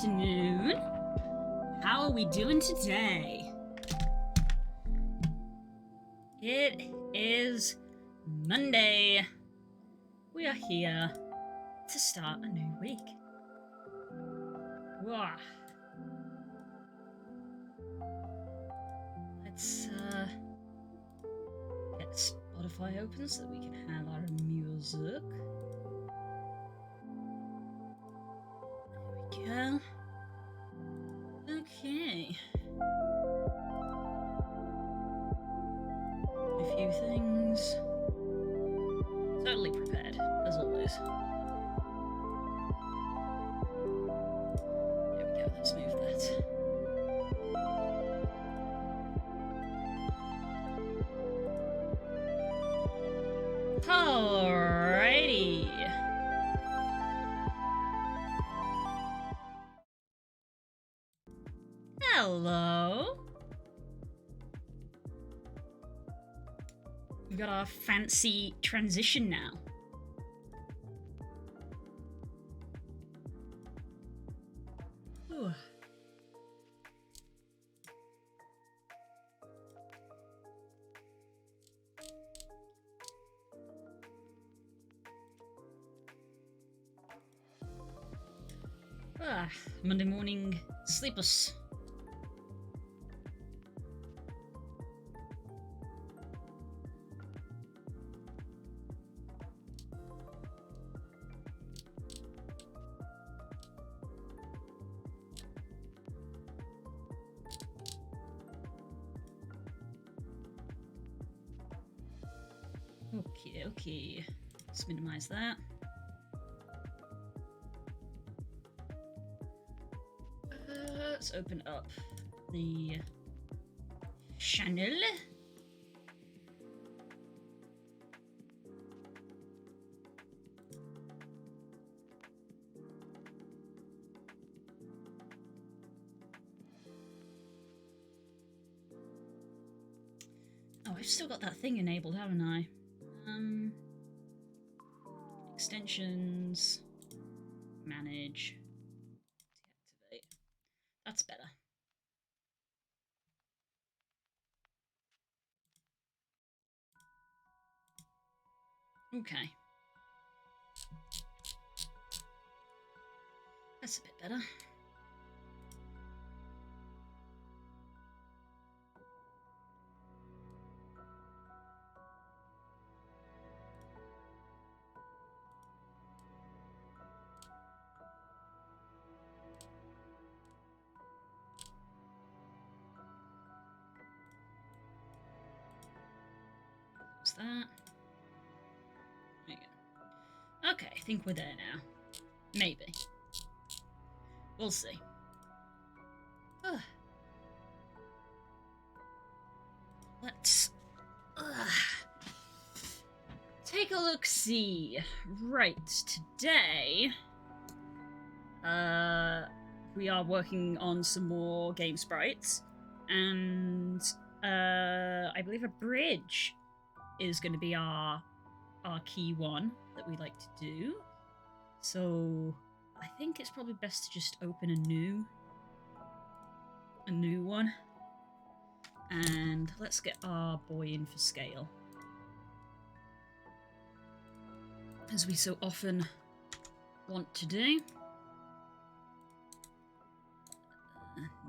afternoon. How are we doing today? It is Monday. We are here to start a new week. Wah. Let's get Spotify open so that we can have our music. There we go. Okay. A few things. Totally prepared, as always. There we go, let's move that. Alrighty. Hello. We've got our fancy transition now. Ooh. Monday morning sleepers. Okay. Let's minimize that. Let's open up the channel. Oh, I've still got that thing enabled, haven't I? Extensions, manage, deactivate. That's better. Okay. That's a bit better. What's that? There you go. Okay, I think we're there now. Maybe. We'll see. Let's take a look-see. Right, today we are working on some more game sprites, and I believe a bridge is going to be our key one that we like to do. So I think it's probably best to just open a new one, and let's get our boy in for scale, as we so often want to do.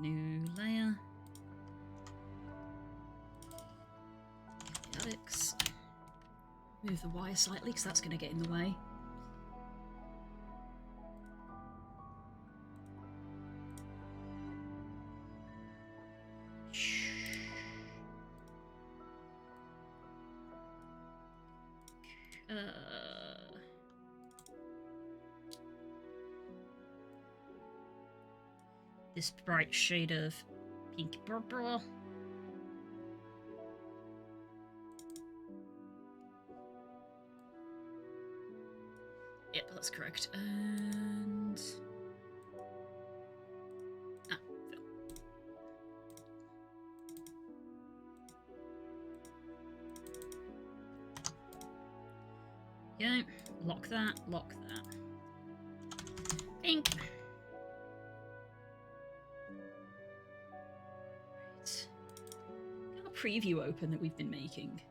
New layer. Alex. Move the wire slightly because that's going to get in the way. This bright shade of pink purple. Yep, that's correct. And fill. Go. Lock that. Pink. preview open that we've been making?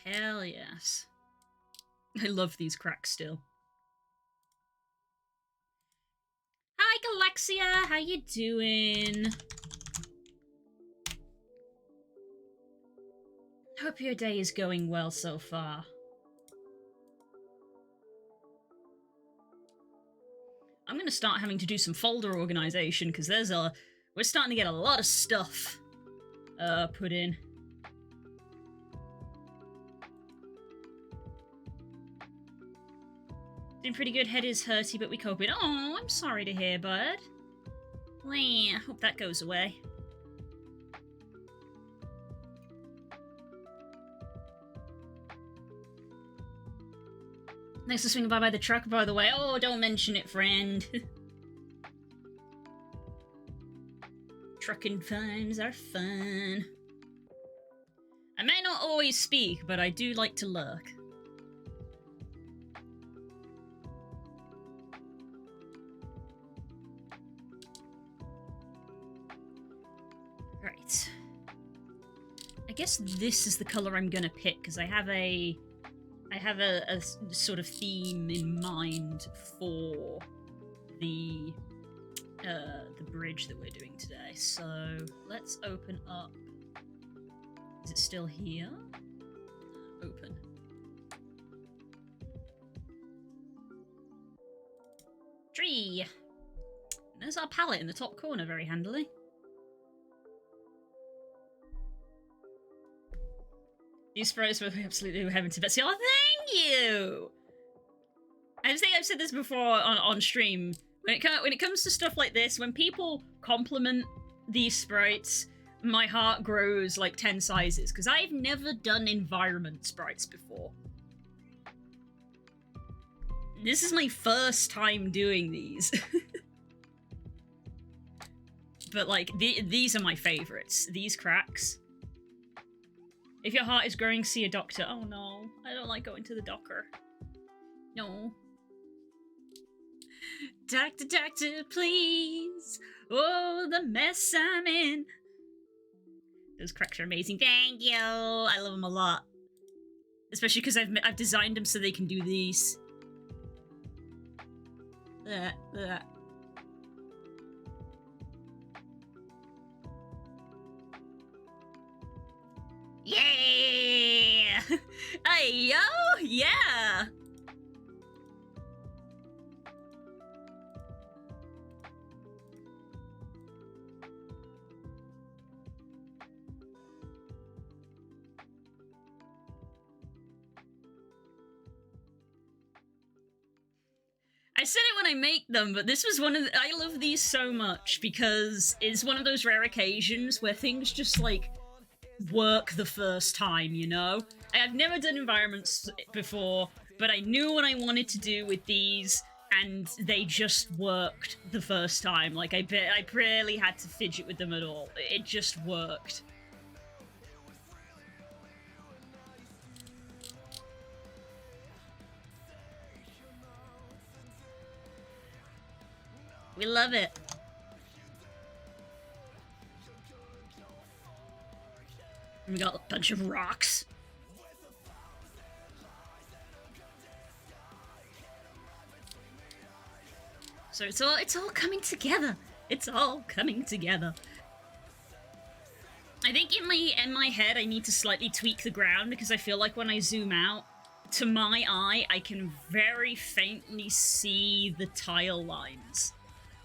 Hell yes. I love these cracks still. Hi, Galaxia! How you doing? Hope your day is going well so far. I'm gonna start having to do some folder organization because we're starting to get a lot of stuff put in. Doing pretty good. Head is hurty, but we cope it. Oh, I'm sorry to hear, bud. Well, I hope that goes away. Thanks for swinging by the truck, by the way. Oh, don't mention it, friend. Trucking times are fun. I may not always speak, but I do like to lurk. Right. I guess this is the color I'm gonna pick, because I have a sort of theme in mind for the bridge that we're doing today. So let's open up. Is it still here? Open. Tree. And there's our palette in the top corner, very handily. These sprites were absolutely heaven to Betsy. Oh, thank you! I think I've said this before on stream. When it comes to stuff like this, when people compliment these sprites, my heart grows like 10 sizes, because I've never done environment sprites before. This is my first time doing these. But, like, these are my favorites. These cracks. If your heart is growing, see a doctor. Oh no, I don't like going to the doctor. No. Doctor, doctor, please. Oh, the mess I'm in. Those cracks are amazing. Thank you. I love them a lot. Especially because I've designed them so they can do these. Ugh. Yeah! Hey, yo! Yeah! I said it when I make them, but this was one of I love these so much because it's one of those rare occasions where things just, like, work the first time, you know? I've never done environments before, but I knew what I wanted to do with these, and they just worked the first time. Like, I barely had to fidget with them at all. It just worked. We love it. We got a bunch of rocks. So it's all coming together. It's all coming together. I think in my head I need to slightly tweak the ground because I feel like when I zoom out, to my eye, I can very faintly see the tile lines,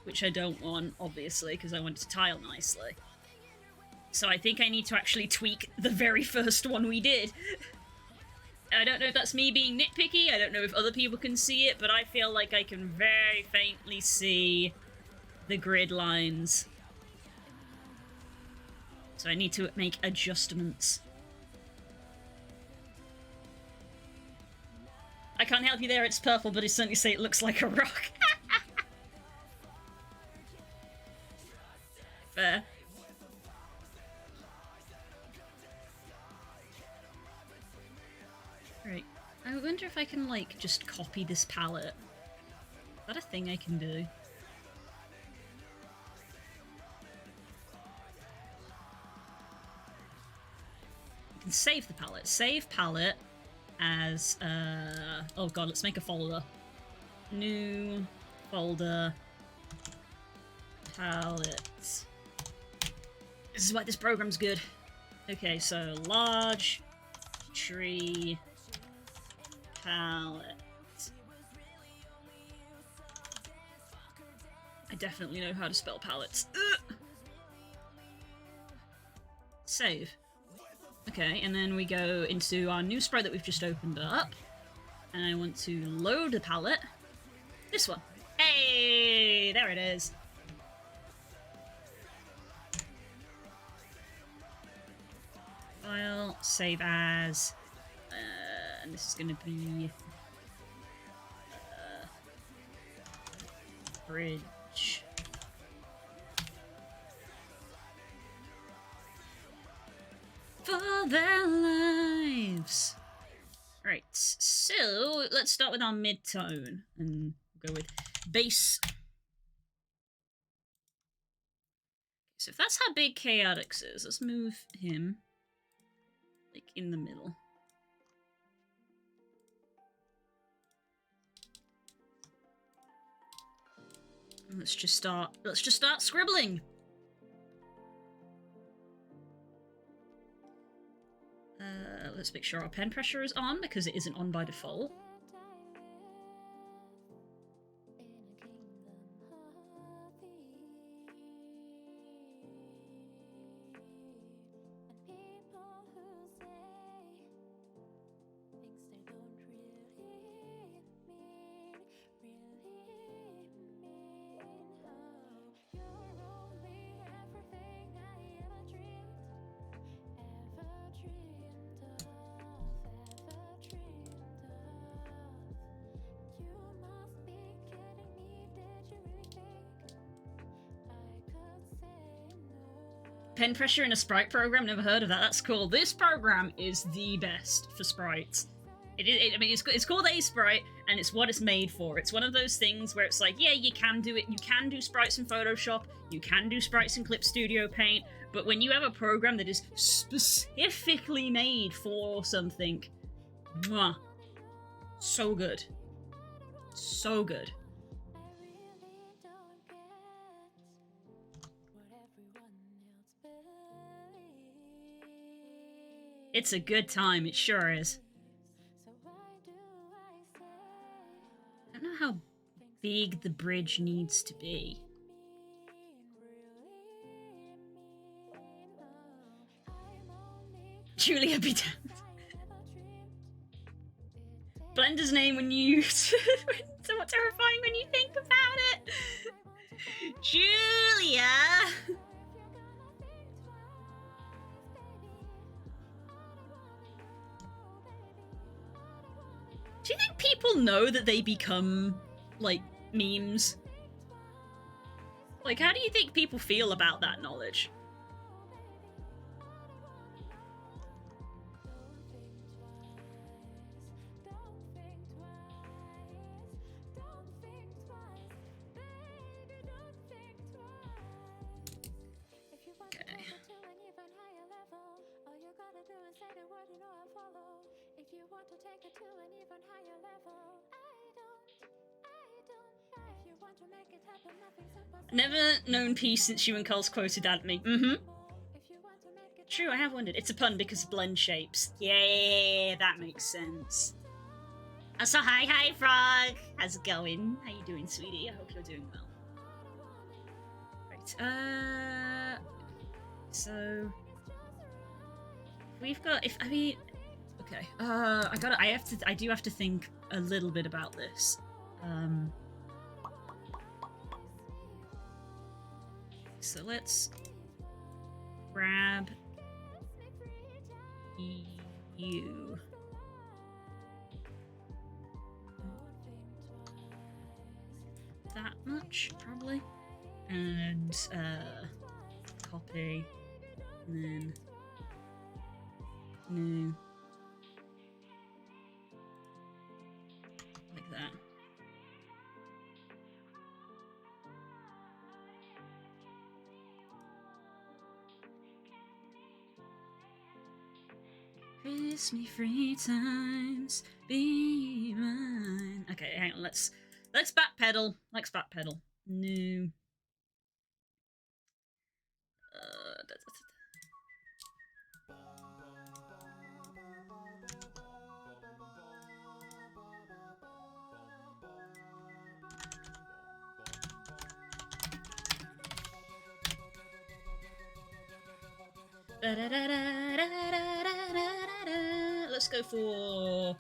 which I don't want, obviously, because I want it to tile nicely. So I think I need to actually tweak the very first one we did. I don't know if that's me being nitpicky, I don't know if other people can see it, but I feel like I can very faintly see the grid lines. So I need to make adjustments. I can't help you there, it's purple, but I certainly say it looks like a rock. Fair. Right. I wonder if I can, like, just copy this palette. Is that a thing I can do? can save the palette. Save palette as, oh god, let's make a folder. New folder palettes. This is why this program's good. Okay, so large tree palette. I definitely know how to spell palettes. Ugh! Save. Okay, and then we go into our new sprite that we've just opened up. And I want to load the palette. This one. Hey! There it is. File, save as. And this is going to be. Bridge. For their lives. Right, so let's start with our mid-tone and go with bass. So if that's how big Chaotix is, let's move him like in the middle. And let's just start scribbling. Let's make sure our pen pressure is on because it isn't on by default. Pen pressure in a sprite program? Never heard of that. That's cool. This program is the best for sprites. I mean, it's called A Sprite, and it's what it's made for. It's one of those things where it's like, yeah, you can do it. You can do sprites in Photoshop. You can do sprites in Clip Studio Paint. But when you have a program that is specifically made for something, mwah, so good. So good. It's a good time, it sure is. I don't know how big the bridge needs to be. Julia be damned. Blender's name when you... somewhat terrifying when you think about it. Julia! Do you think people know that they become, like, memes? Like, how do you think people feel about that knowledge? Never known peace since you and Carl's quoted at me. Mm-hmm. True, I have wondered. It's a pun because of blend shapes. Yeah, that makes sense. So hi, Frog. How's it going? How you doing, sweetie? I hope you're doing well. Right, so... We've got... Okay, I do have to think a little bit about this. So let's grab you. That much, probably. And copy. And then new. Like that. kiss me 3 times, be mine. Okay, hang on, let's backpedal. Let's backpedal. No. Let's go for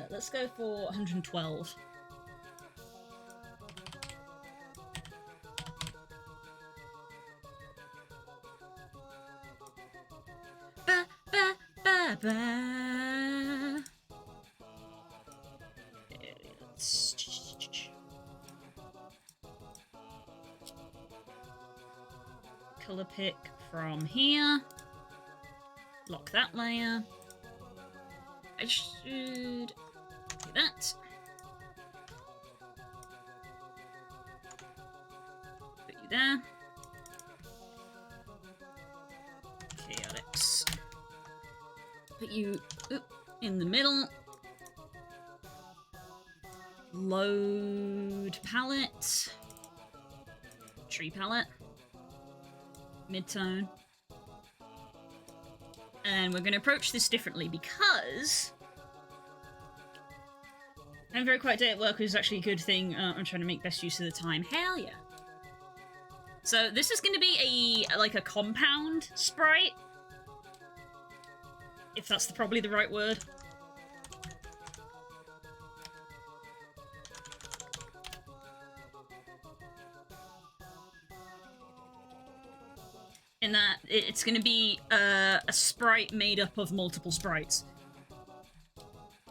let's go for 112. Ba ba ba ba. Color pick from here. Lock that layer. I should do that. Put you there. Chaotix. Put you in the middle. Load palette. Tree palette. Midtone. And we're going to approach this differently because having very quiet day at work is actually a good thing. I'm trying to make best use of the time. Hell yeah. So this is going to be a compound sprite, if that's probably the right word. In that it's going to be a sprite made up of multiple sprites.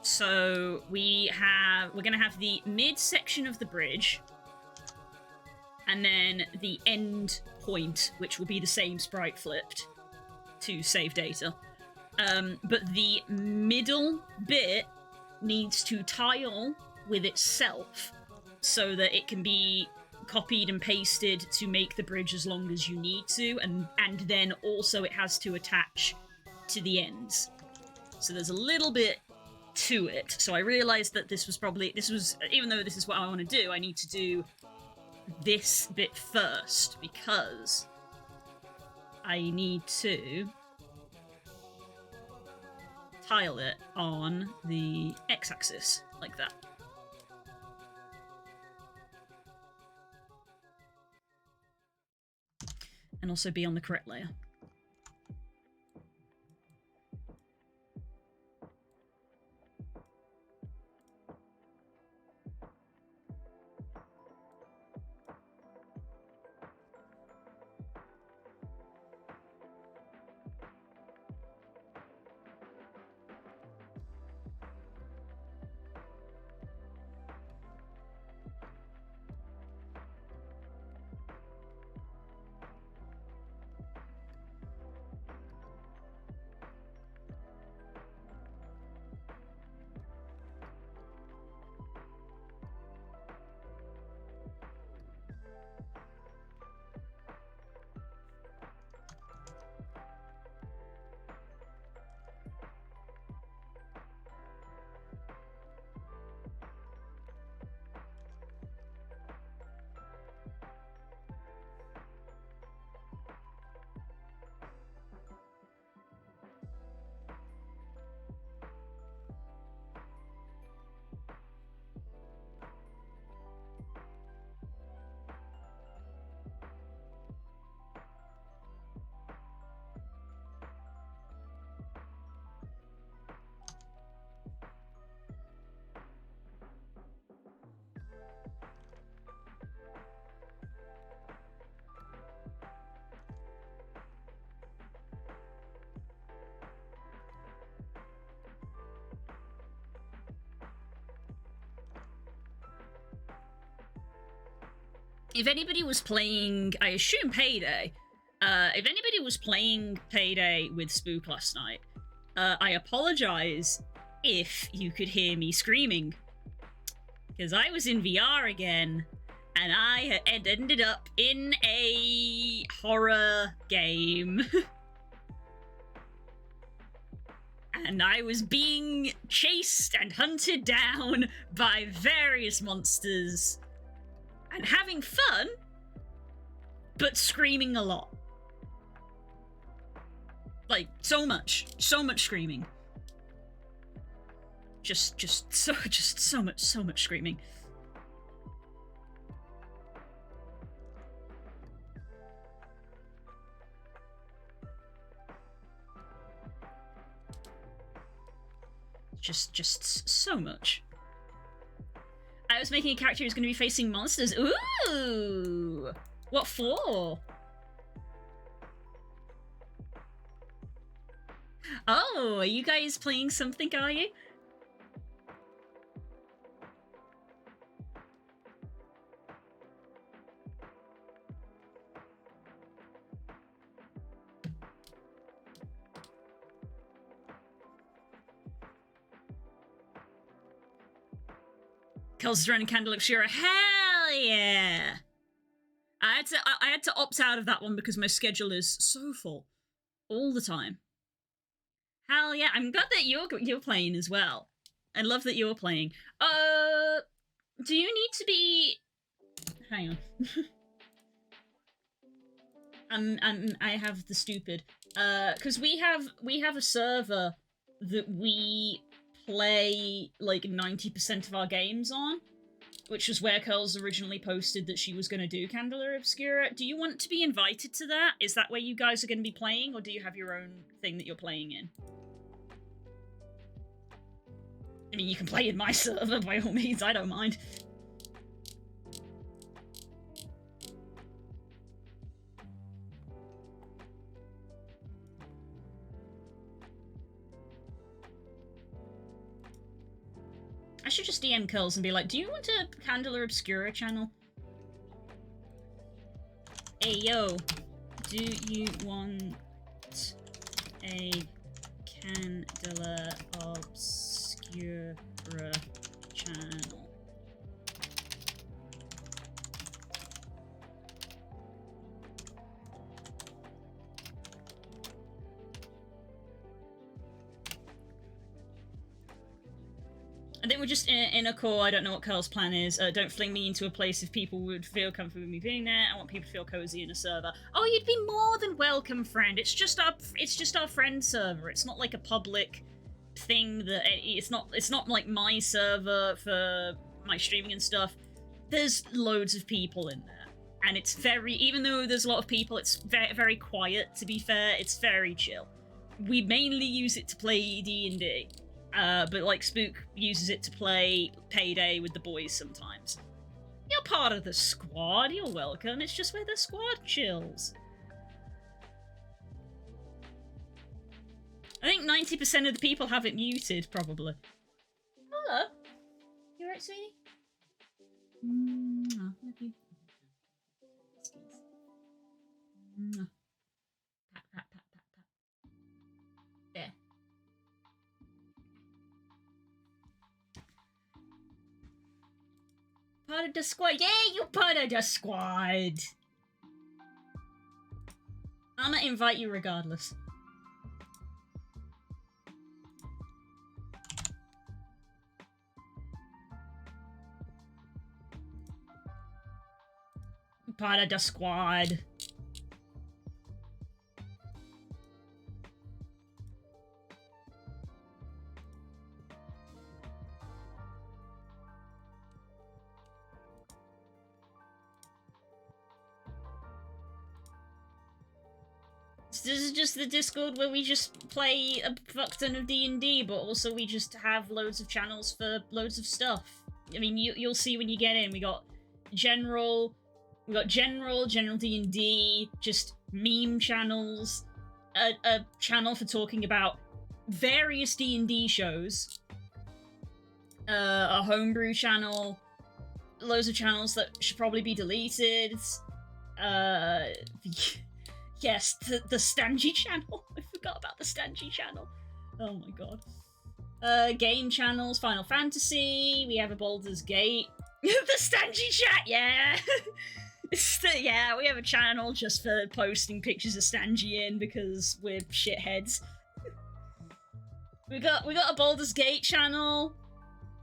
So we're going to have the mid section of the bridge, and then the end point, which will be the same sprite flipped to save data. But the middle bit needs to tile with itself so that it can be copied and pasted to make the bridge as long as you need to, and then also it has to attach to the ends. So there's a little bit to it. So I realized that this was even though this is what I want to do, I need to do this bit first because I need to tile it on the x-axis like that. And also be on the correct layer. If anybody was playing, I assume Payday, if anybody was playing Payday with Spook last night, I apologize if you could hear me screaming. Because I was in VR again, and I had ended up in a horror game. and I was being chased and hunted down by various monsters and having fun, but screaming a lot. Like, so much screaming. Just so much screaming. Just so much. I was making a character who's going to be facing monsters. Ooh! What for? Oh, are you guys playing something, are you? Kelsey's running Candle Obscura. Hell yeah! I had to opt out of that one because my schedule is so full all the time. Hell yeah! I'm glad that you're playing as well. I love that you're playing. Do you need to be? Hang on. I have the stupid. Because we have a server that we play like 90% of our games on, which was where Curls originally posted that she was going to do Candela Obscura. Do you want to be invited to that? Is that where you guys are going to be playing, or do you have your own thing that you're playing in? I mean, you can play in my server by all means, I don't mind. I should just DM Curls and be like, do you want a Candela Obscura channel? Hey, yo. Do you want a Candela Obscura channel? I think we're just in a core. I don't know what Curl's plan is. Don't fling me into a place if people would feel comfortable with me being there. I want people to feel cozy in a server. Oh, you'd be more than welcome, friend. It's just our friend server. It's not like a public thing that it's not like my server for my streaming and stuff. There's loads of people in there, and it's very, even though there's a lot of people, it's very, very quiet. To be fair, it's very chill. We mainly use it to play D&D. But like Spook uses it to play Payday with the boys sometimes. You're part of the squad, you're welcome. It's just where the squad chills. I think 90% of the people have it muted, probably. Hello. You alright, sweetie? Love you. Pat, pat, pat, pat, pat. There. Part of the squad. Yeah, you part of the squad. I'm gonna invite you regardless. Part of the squad. This is just the Discord where we just play a fuck ton of D&D, but also we just have loads of channels for loads of stuff. I mean, you'll see when you get in. We got general D&D, just meme channels, a channel for talking about various D&D shows, a homebrew channel, loads of channels that should probably be deleted. Yes, the Stangy channel. I forgot about the Stangy channel. Oh my god. Game channels, Final Fantasy. We have a Baldur's Gate. The Stangy chat, yeah. Yeah, we have a channel just for posting pictures of Stangy in because we're shitheads. We got a Baldur's Gate channel,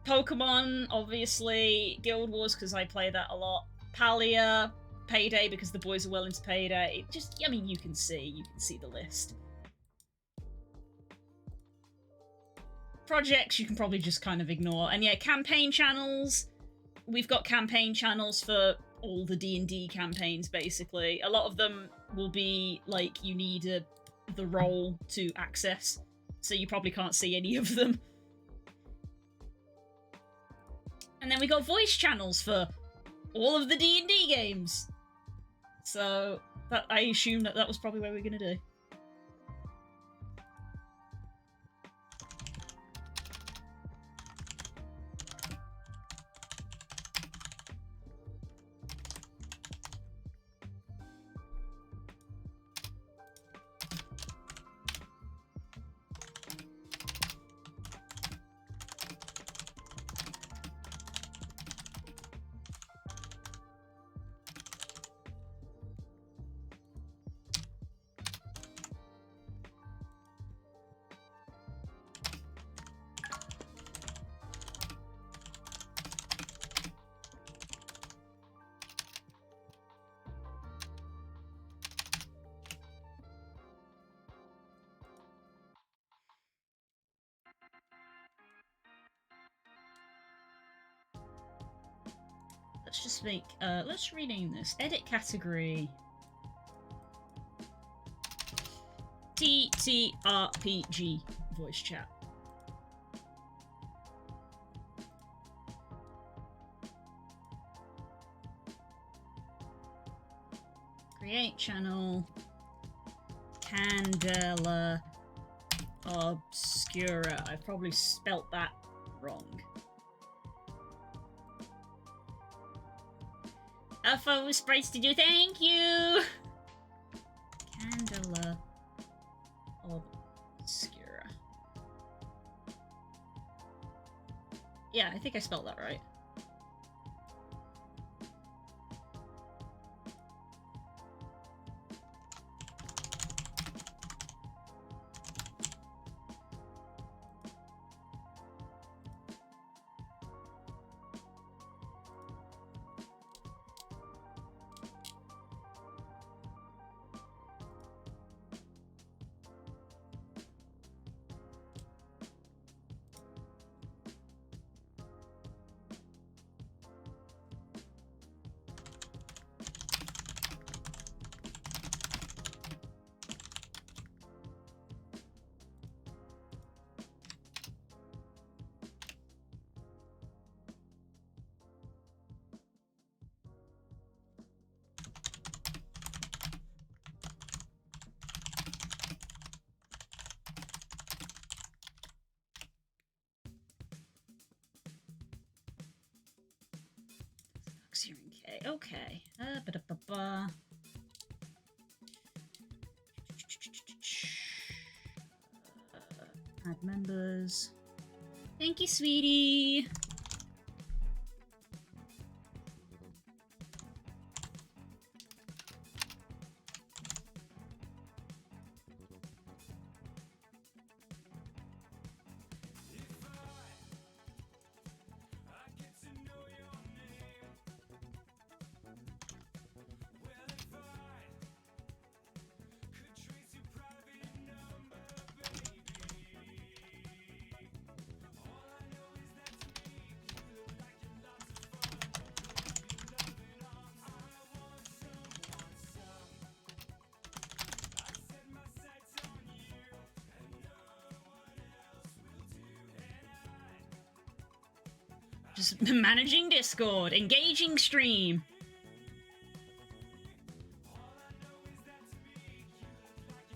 Pokemon, obviously, Guild Wars because I play that a lot, Palia, Payday because the boys are well into Payday. Just, I mean, you can see the list. Projects you can probably just kind of ignore, and yeah, campaign channels. We've got campaign channels for all the D&D campaigns, basically. A lot of them will be like you need the role to access, so you probably can't see any of them. And then we got voice channels for all of the D&D games. So that, I assume that was probably what we're gonna do. Let's just make, let's rename this. Edit category. TTRPG voice chat. Create channel. Candela Obscura. I probably spelt that wrong. Alpha with Sprites to do, thank you! Candela Obscura. Yeah, I think I spelled that right. Okay. Add members. Thank you, sweetie. Just managing Discord, engaging stream.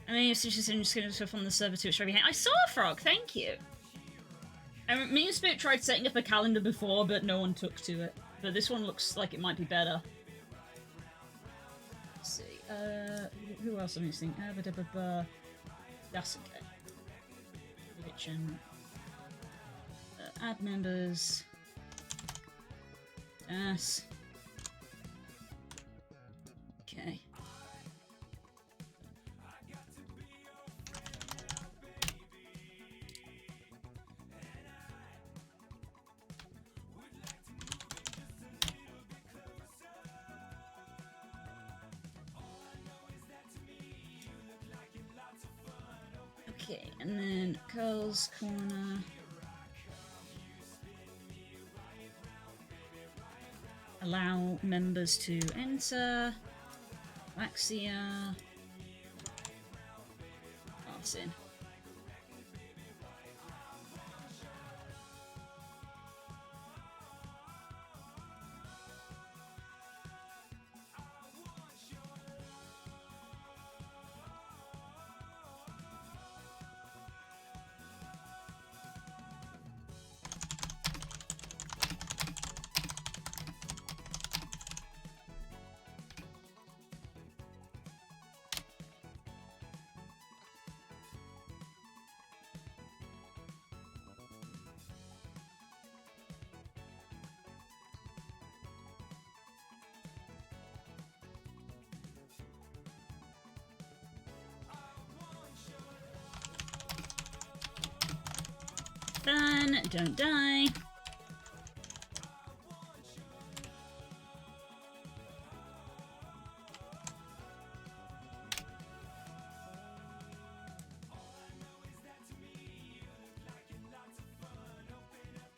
I mean, it's just going to on the server too. I saw a frog, thank you. Me and Spirit tried setting up a calendar before, but no one took to it. But this one looks like it might be better. Let's see. Who else am I missing? That's okay. Kitchen. Add members. Yes. Okay. Okay, and then Curl's Corner. Allow members to enter. Waxia. Pass in. Fun, don't die.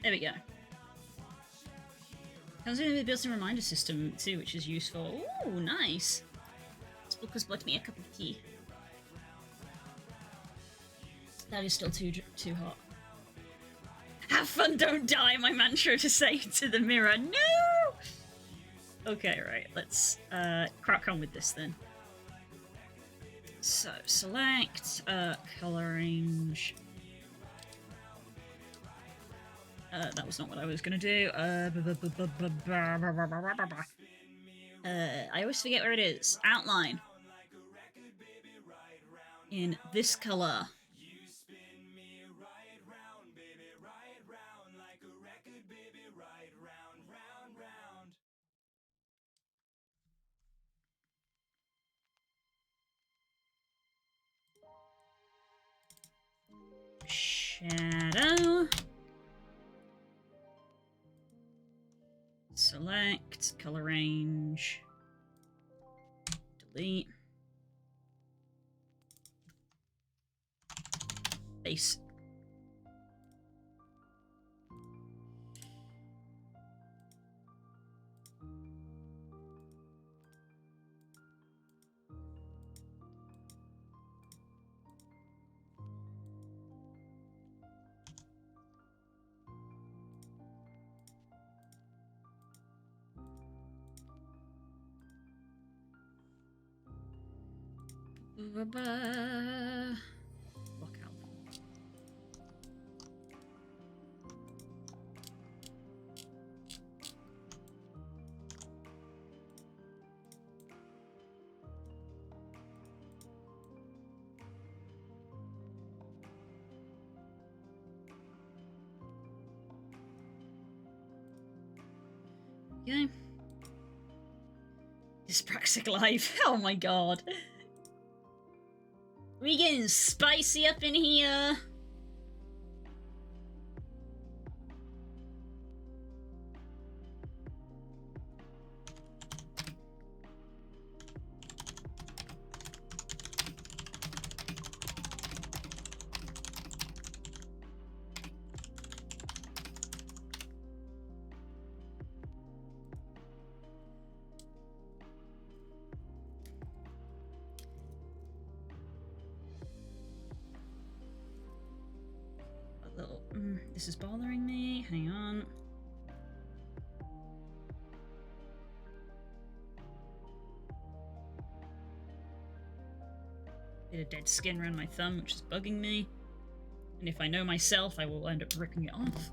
There we go. Comes with a built-in reminder system too, which is useful. Ooh, nice. This book has bought me a cup of tea. That is still too hot. Have fun, don't die, my mantra to say to the mirror. No! Okay, right, let's crack on with this then. So, select, color range. That was not what I was gonna do. I always forget where it is. Outline. In this color. Shadow. Select, color range. Delete. Base. Look out. Okay. Dyspraxic life. Oh my god. We getting spicy up in here. This is bothering me. Hang on. Bit of dead skin around my thumb, which is bugging me. And if I know myself, I will end up ripping it off.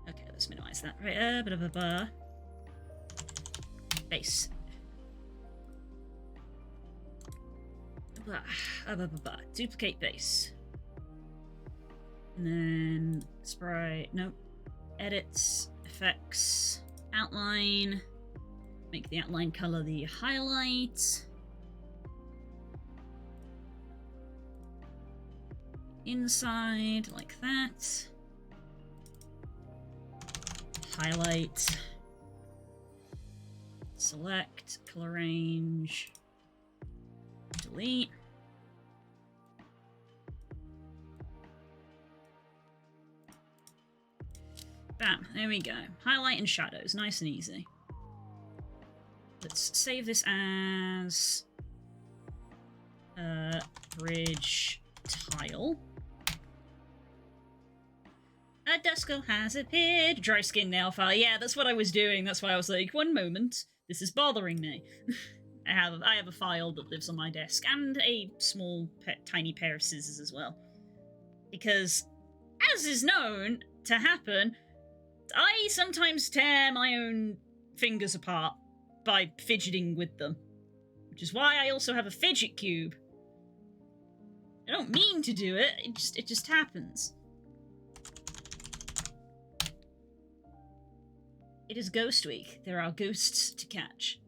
Okay, let's minimize that. Right, base. Duplicate base. And then sprite, nope. Edits, effects, outline. Make the outline color the highlight. Inside, like that. Highlight. select, color range, delete. Bam, there we go. Highlight and shadows, nice and easy. Let's save this as bridge tile. A Duskull has appeared. Dry skin nail file. Yeah, that's what I was doing. That's why I was like, one moment, this is bothering me. I have a file that lives on my desk and a small, tiny pair of scissors as well. Because, as is known to happen, I sometimes tear my own fingers apart by fidgeting with them. Which is why I also have a fidget cube. I don't mean to do it, it just happens. It is Ghost Week. There are ghosts to catch.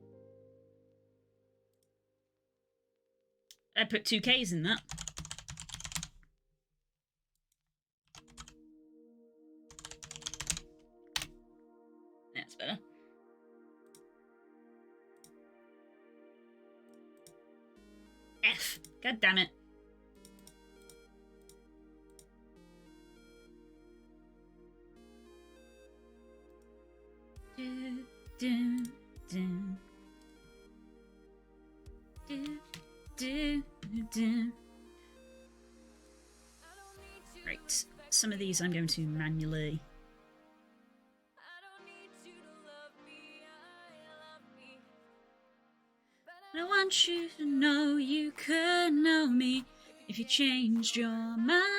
I put 2 Ks in that. That's better. F. God damn it. Right, some of these I'm going to manually. I want you to know you could know me if you changed your mind.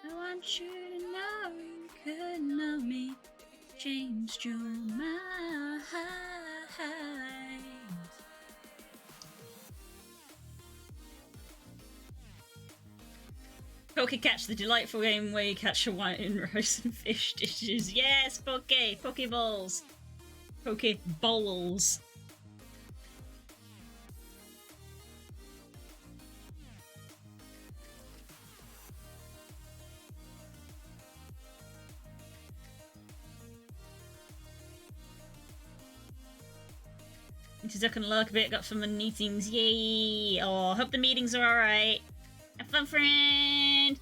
I want you to know you could know me, changed your mind. Poke Catch, the delightful game where you catch Hawaiian rice and fish dishes. Yes, Poke! Pokeballs! Poke bowls. Into Duck and Luck a bit, got some meetings. Yay! Oh, hope the meetings are alright. Have fun, friend!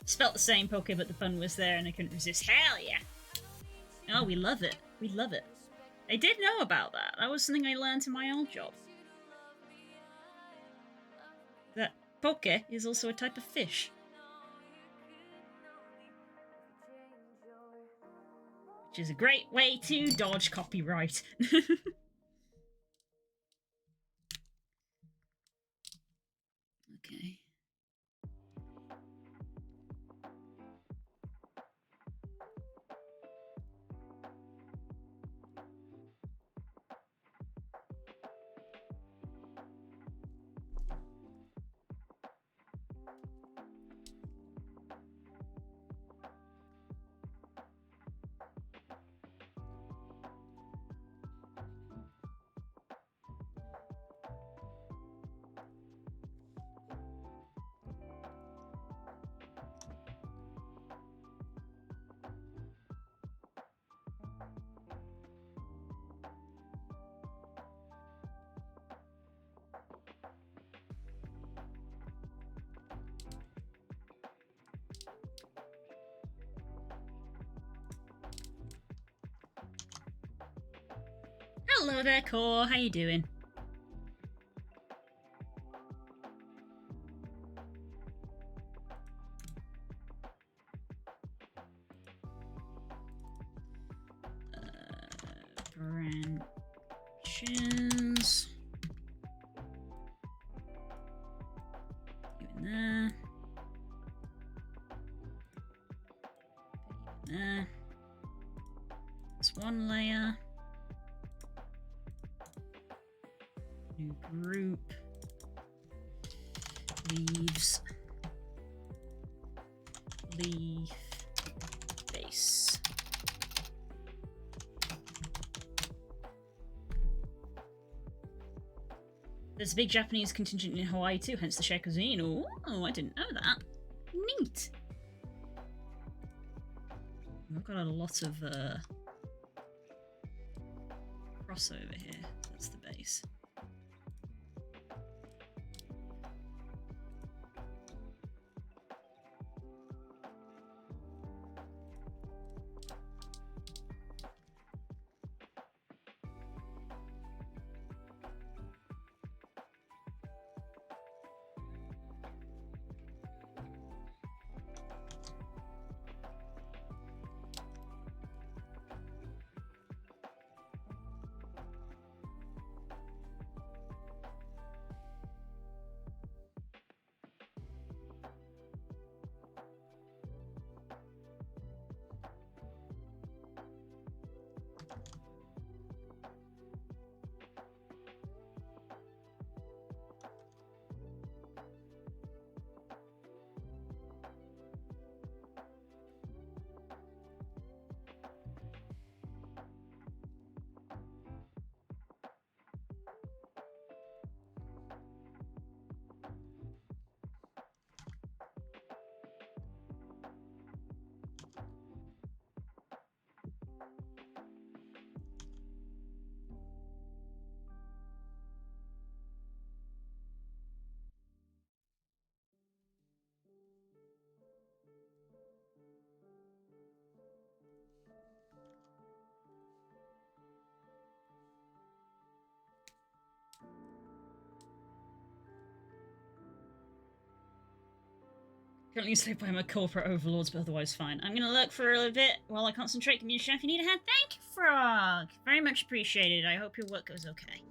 Spelt the same Poke, but the pun was there and I couldn't resist. Hell yeah! Oh, we love it. We love it. I did know about that. That was something I learned in my old job. That Poke is also a type of fish. Which is a great way to dodge copyright. Okay. Hello there, Core. How you doing? Edges. You in there. There. That's one layer. New group. Leaves. Leaf. Base. There's a big Japanese contingent in Hawaii too, hence the shared cuisine. Oh, I didn't know that. Neat. I've got a lot of crossover here. That's the base. Currently enslaved by my corporate overlords, but otherwise fine. I'm gonna look for a little bit while I concentrate. Community chef, you need a hand? Thank you, Frog! Very much appreciated. I hope your work goes okay.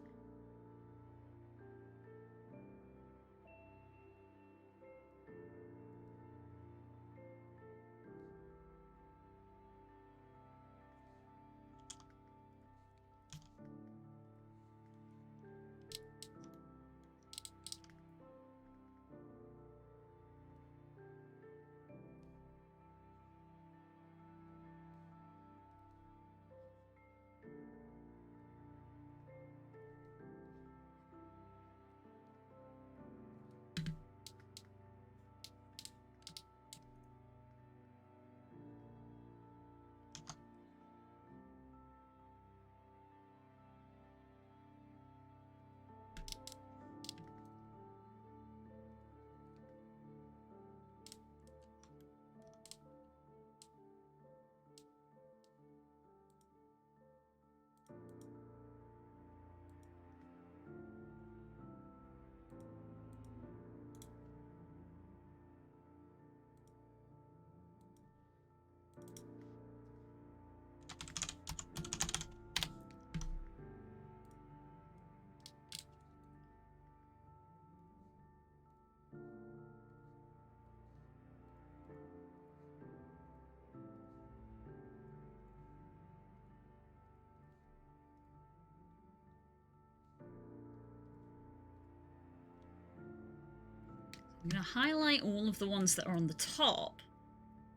I'm going to highlight all of the ones that are on the top,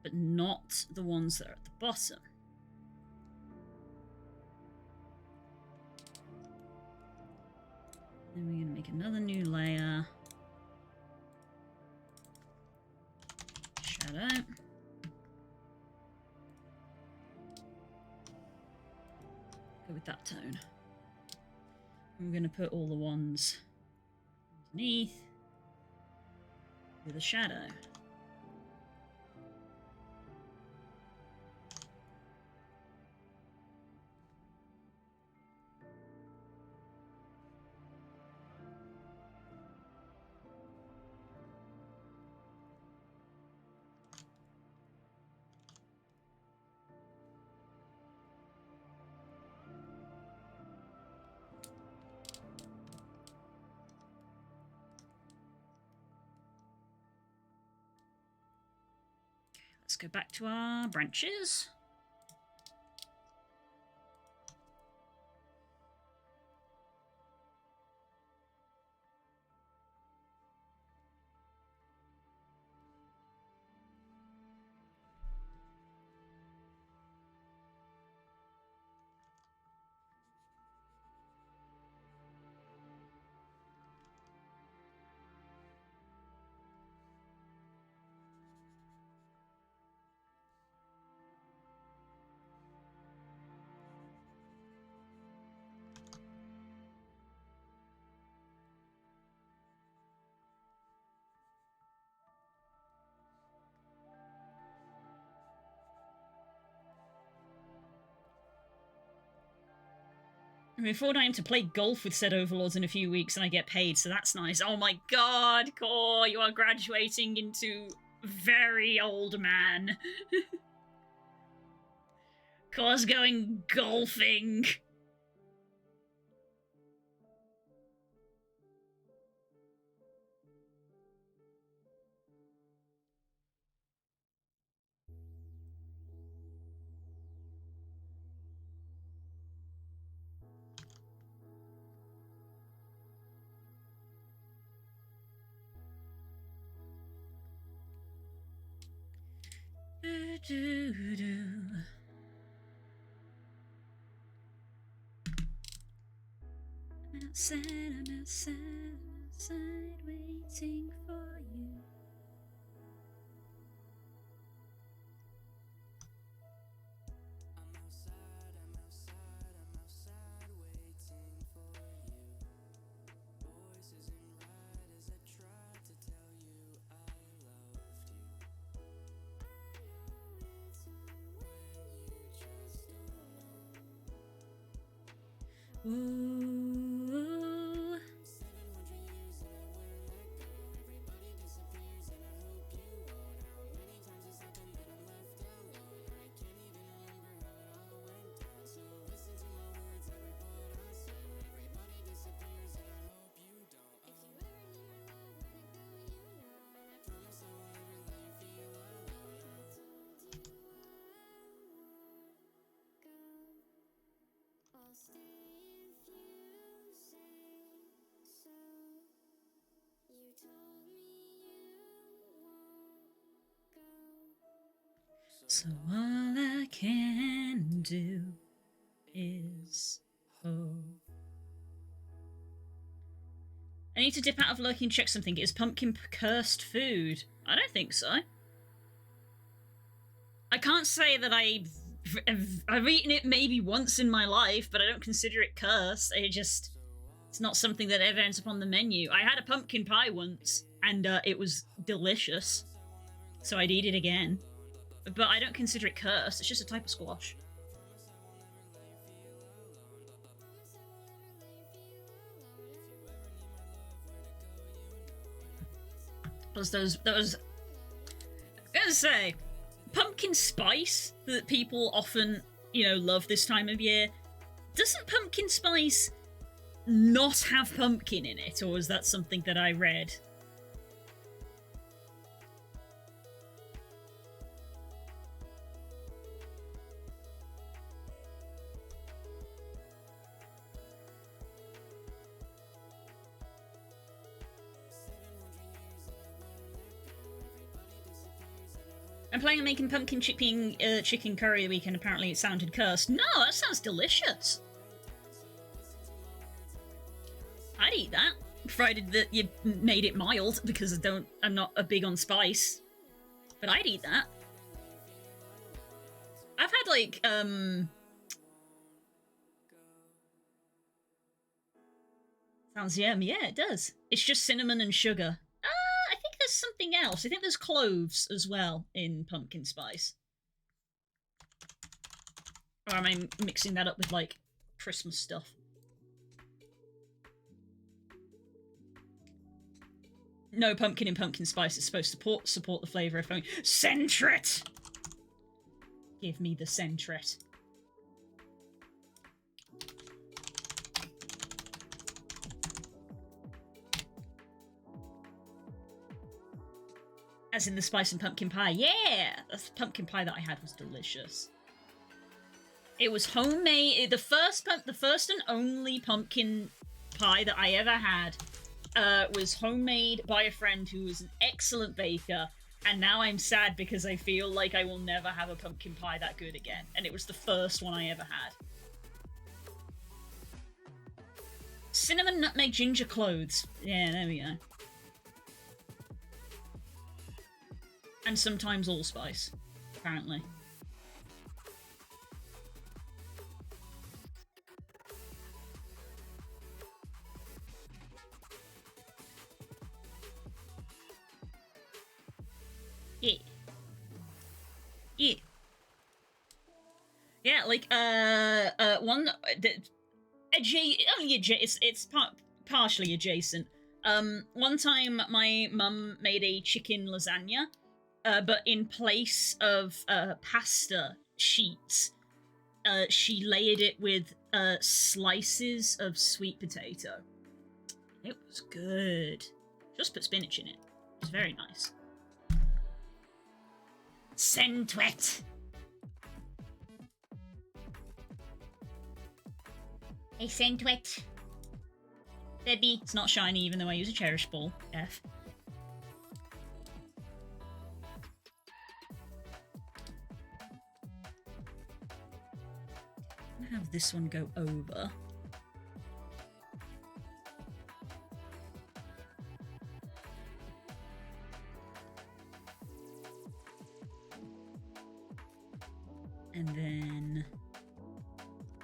but not the ones that are at the bottom. Then we're going to make another new layer. Shadow. Go with that tone. And we're going to put all the ones underneath with a shadow. Let's go back to our branches. I'm looking forward to play golf with said overlords in a few weeks and I get paid, so that's nice. Oh my god, Core, you are graduating into very old man. Core's going golfing. I'm outside, waiting for you. Ooh. So all I can do is hope. I need to dip out of lurking and check something. Is pumpkin cursed food? I don't think so. I can't say that I've eaten it maybe once in my life, but I don't consider it cursed. It's not something that ever ends up on the menu. I had a pumpkin pie once, and it was delicious, so I'd eat it again. But I don't consider it cursed. It's just a type of squash. Plus those I was gonna say, pumpkin spice that people often, love this time of year. Doesn't pumpkin spice not have pumpkin in it, or is that something that I read? I'm planning on making pumpkin chicken curry a weekend. Apparently it sounded cursed. No, that sounds delicious. I'd eat that, provided that you made it mild, because I'm not a big on spice. But I'd eat that. I've had sounds yum. Yeah, it does. It's just cinnamon and sugar. I think there's something else. I think there's cloves as well in pumpkin spice. Or am I mixing that up with, Christmas stuff? No, pumpkin in pumpkin spice is supposed to support the flavour of pumpkin. Centret! Give me the centret. As in the spice and pumpkin pie. Yeah! The pumpkin pie that I had was delicious. It was homemade. The first and only pumpkin pie that I ever had was homemade by a friend who was an excellent baker. And now I'm sad because I feel like I will never have a pumpkin pie that good again. And it was the first one I ever had. Cinnamon, nutmeg, ginger cloves. Yeah, there we go. And sometimes allspice, apparently. Yeah. Yeah. Yeah, like, one, it's partially adjacent. One time my mum made a chicken lasagna, but in place of pasta sheets, she layered it with slices of sweet potato. It was good. Just put spinach in it. It was very nice. Sentwet. Hey, Sentwet. Baby. It's not shiny even though I use a cherish ball. F. I'm gonna have this one go over. And then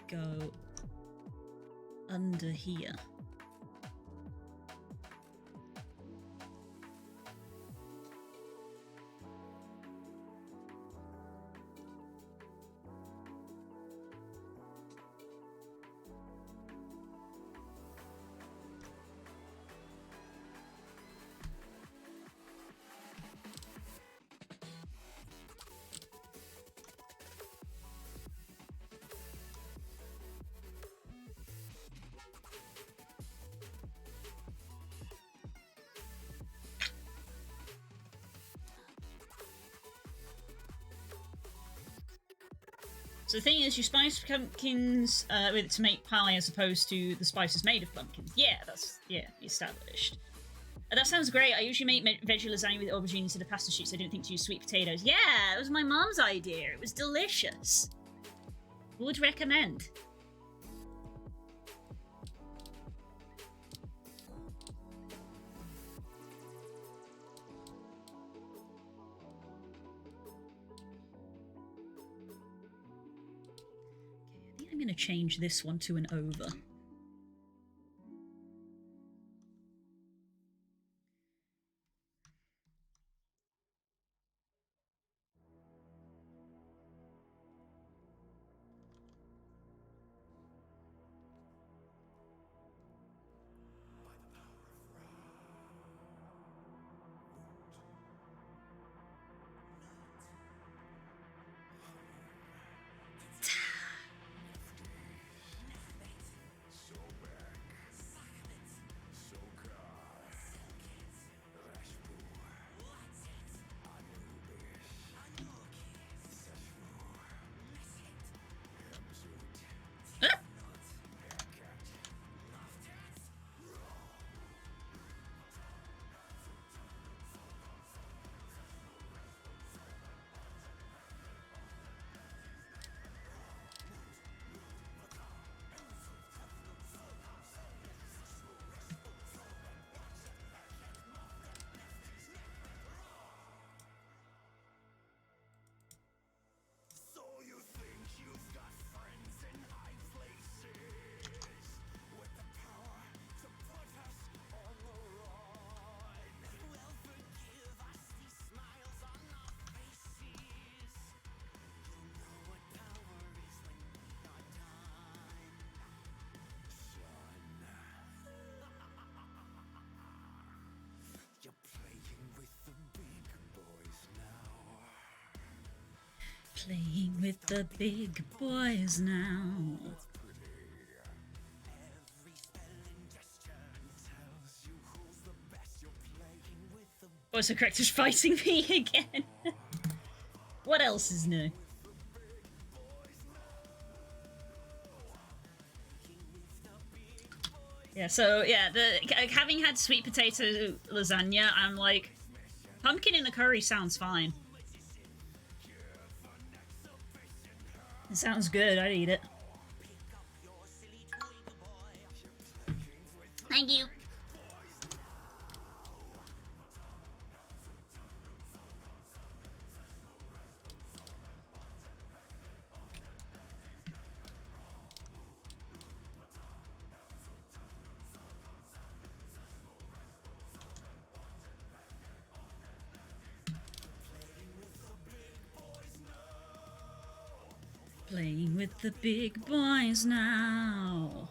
go under here. So the thing is, you spice pumpkins with it to make pie as opposed to the spices made of pumpkins. Yeah, that's, established. That sounds great. I usually make veggie lasagna with aubergine instead of pasta sheets. I didn't think to use sweet potatoes. Yeah, it was my mom's idea. It was delicious. Would recommend. I'm going to change this one to an over. Playing with the big boys now. Autocorrector's fighting me again. What else is new? Yeah, so yeah, having had sweet potato lasagna, I'm like, pumpkin in a curry sounds fine. It sounds good. I'd eat it. Thank you. Playing with the big boys now.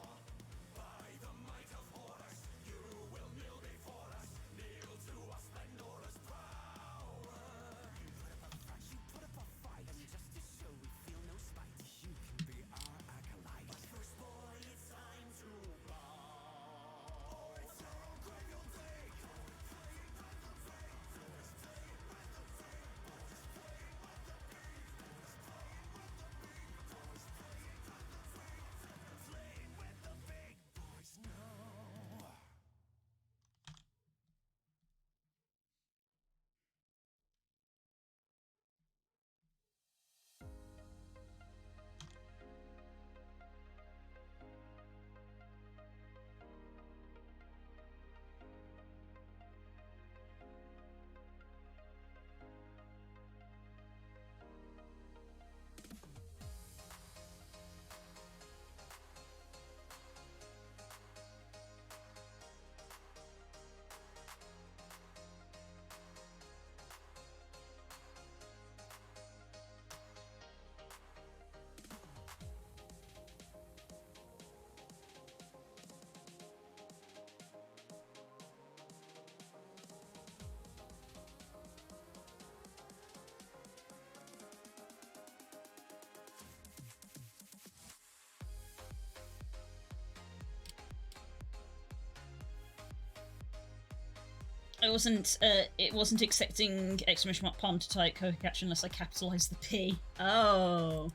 It wasn't accepting exclamation mark palm to type code catch unless I capitalize the P. Oh.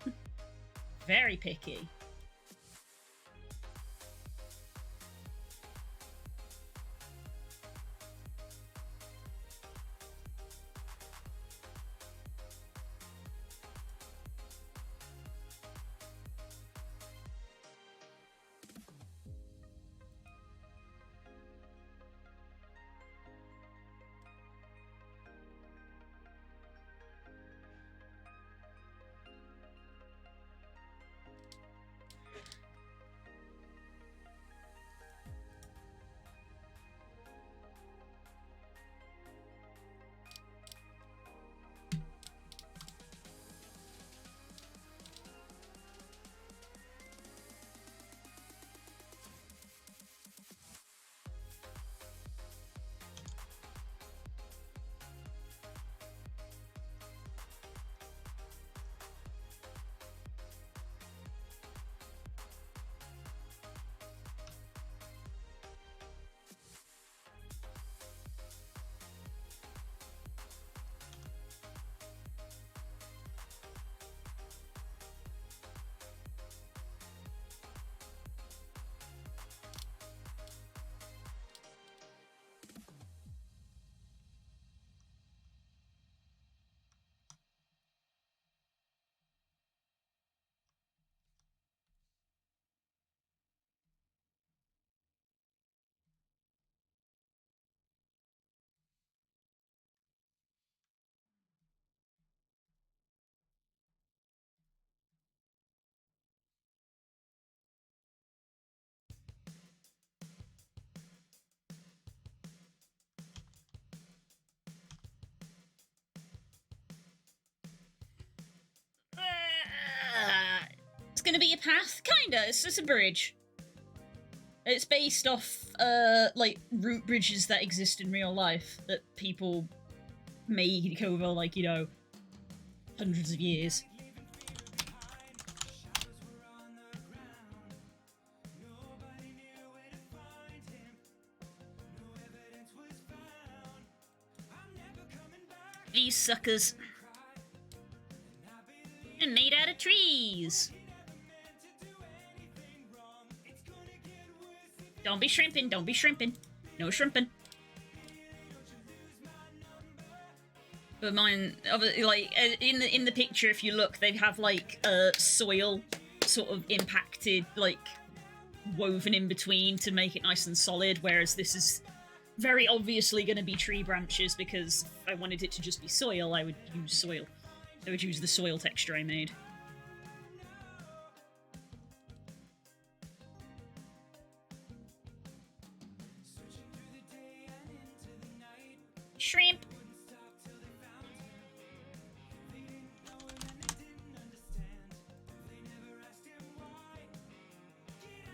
Very picky. It's gonna be a path? Kinda. It's just a bridge. It's based off, like, root bridges that exist in real life that people make over, like, you know, hundreds of years. These suckers. And made out of trees. Don't be shrimping, don't be shrimping. No shrimping. But mine, like, in the picture, if you look, they have, like, soil sort of impacted, like, woven in between to make it nice and solid, whereas this is very obviously going to be tree branches, because if I wanted it to just be soil, I would use soil. I would use the soil texture I made. Shrimp!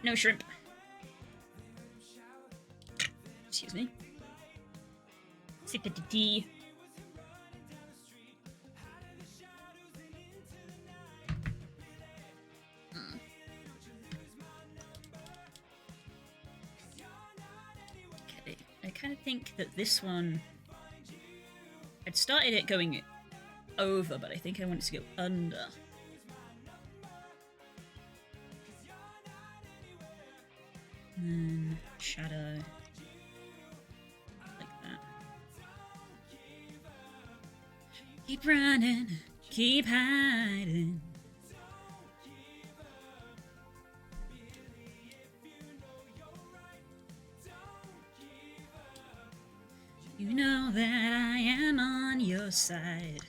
No shrimp. Excuse me. Sippity-dee. Okay, I kind of think that this one... I'd started it going over, but I think I want it to go under. And then shadow. Like that. Keep running, keep hiding. You know that I am on your side.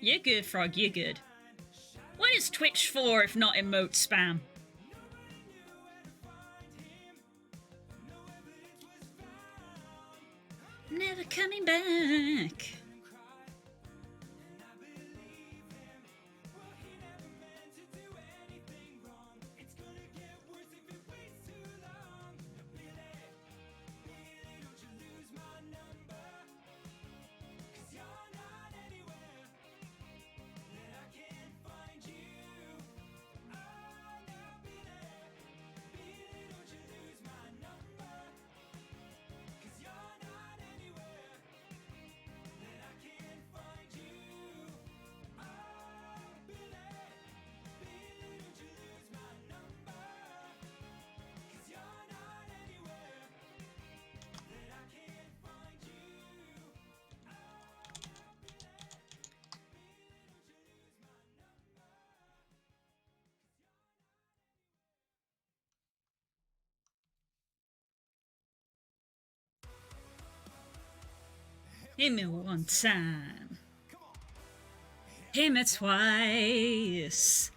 You're good, Frog, you're good. What is Twitch for if not emote spam? Never coming back. Hit me one time. Hit me twice.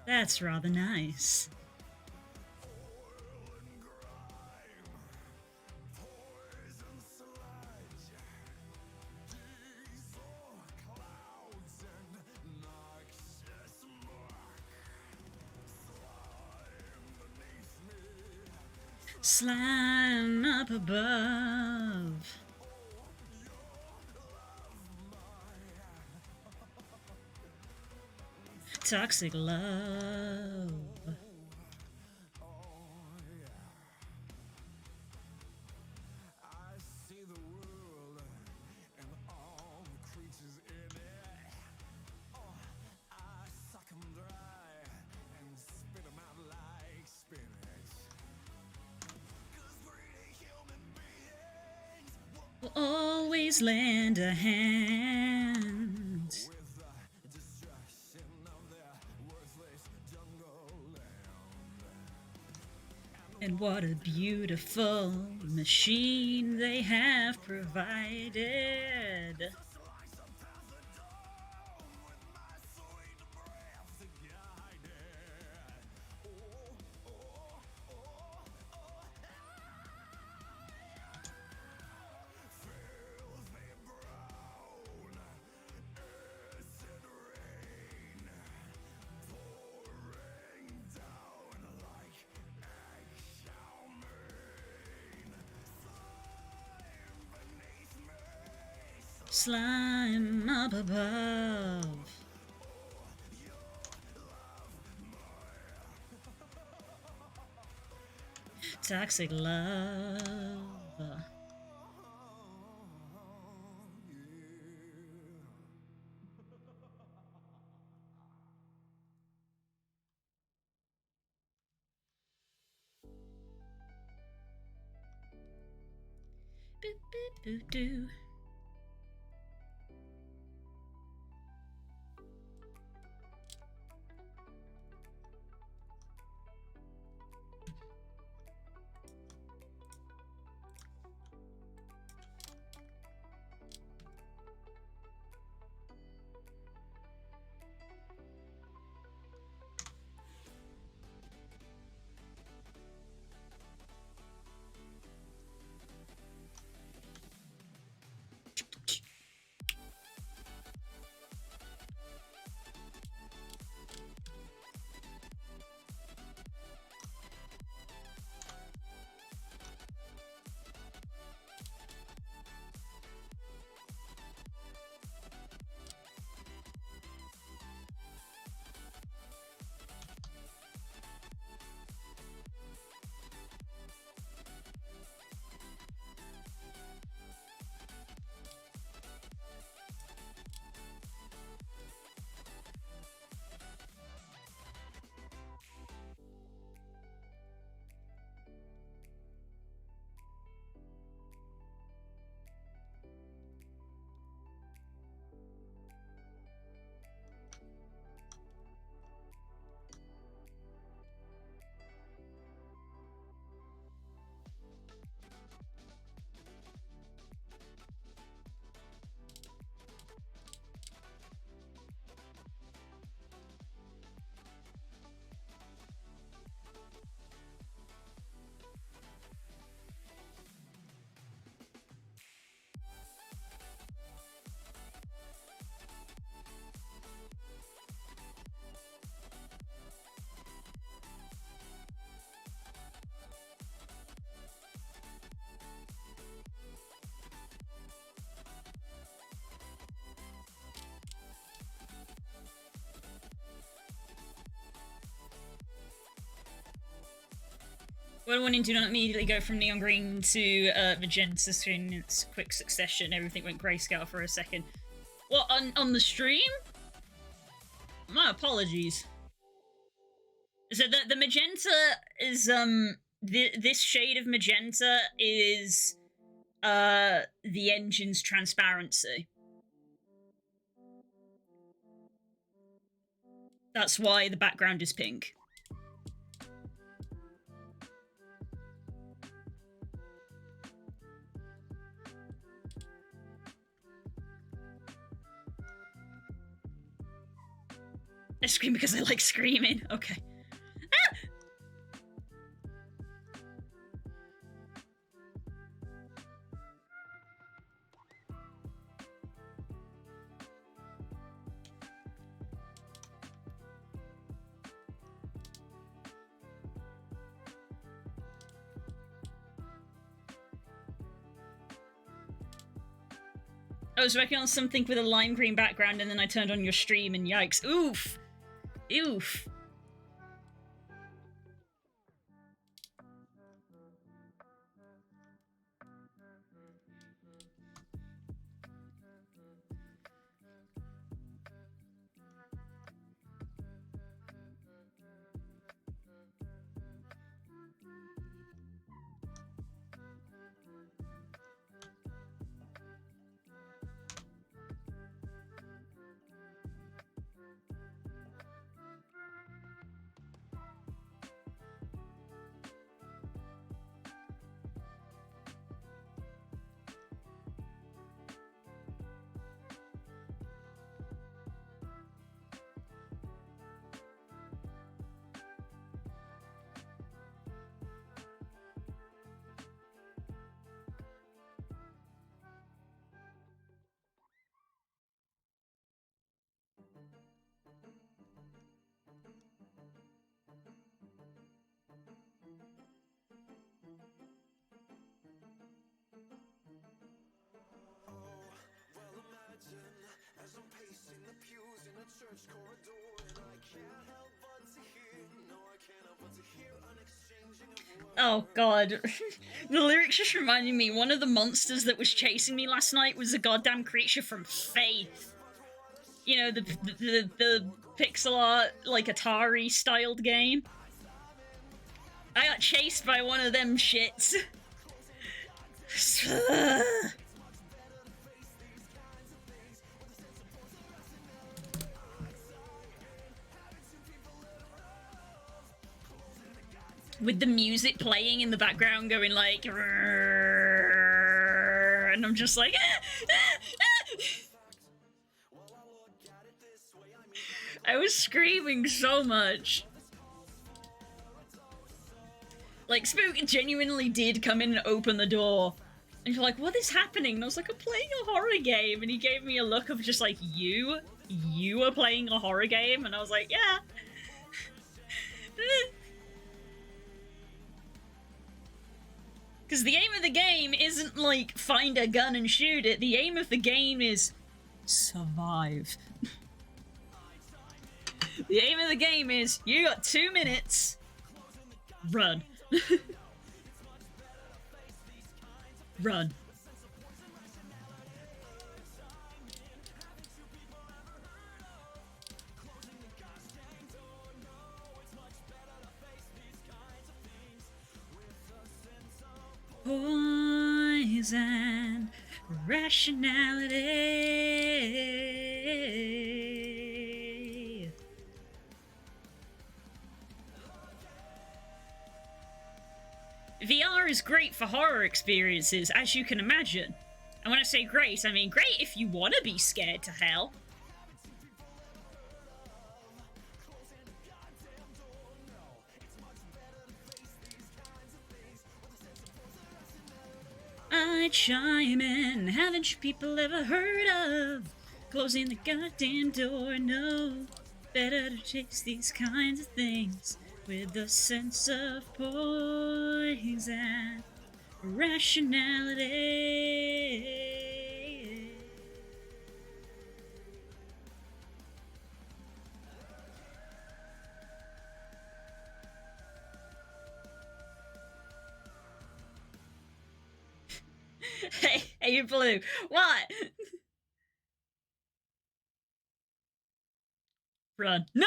That's rather nice. Slime up above. Toxic love. please lend a hand. And what a beautiful machine they have provided. Slime up above. Toxic love. Boop, boop, boop, doo. What I wanted to do not immediately go from neon green to magenta in its quick succession. Everything went grayscale for a second. What, on the stream? My apologies. So the magenta is this shade of magenta is the engine's transparency. That's why the background is pink. I scream because I like screaming. Okay. Ah! I was working on something with a lime green background and then I turned on your stream and yikes. Oof. Oof. Oh god. The lyrics just reminded me, one of the monsters that was chasing me last night was a goddamn creature from Faith. You know, the pixel art, like, Atari-styled game. I got chased by one of them shits. With the music playing in the background going like, and I'm just like, I was screaming so much. Like, Spook genuinely did come in and open the door. And you're like, what is happening? And I was like, I'm playing a horror game. And he gave me a look of just like, you are playing a horror game? And I was like, yeah. Because the aim of the game isn't like, find a gun and shoot it. The aim of the game is survive. The aim of the game is, you got 2 minutes, run. Run. Poison, rationality. VR is great for horror experiences, as you can imagine. And when I say great, I mean great if you want to be scared to hell. I chime in, haven't you people ever heard of closing the goddamn door? No, better to chase these kinds of things with a sense of poison, rationality. Hey, you Blue, what? Run. No!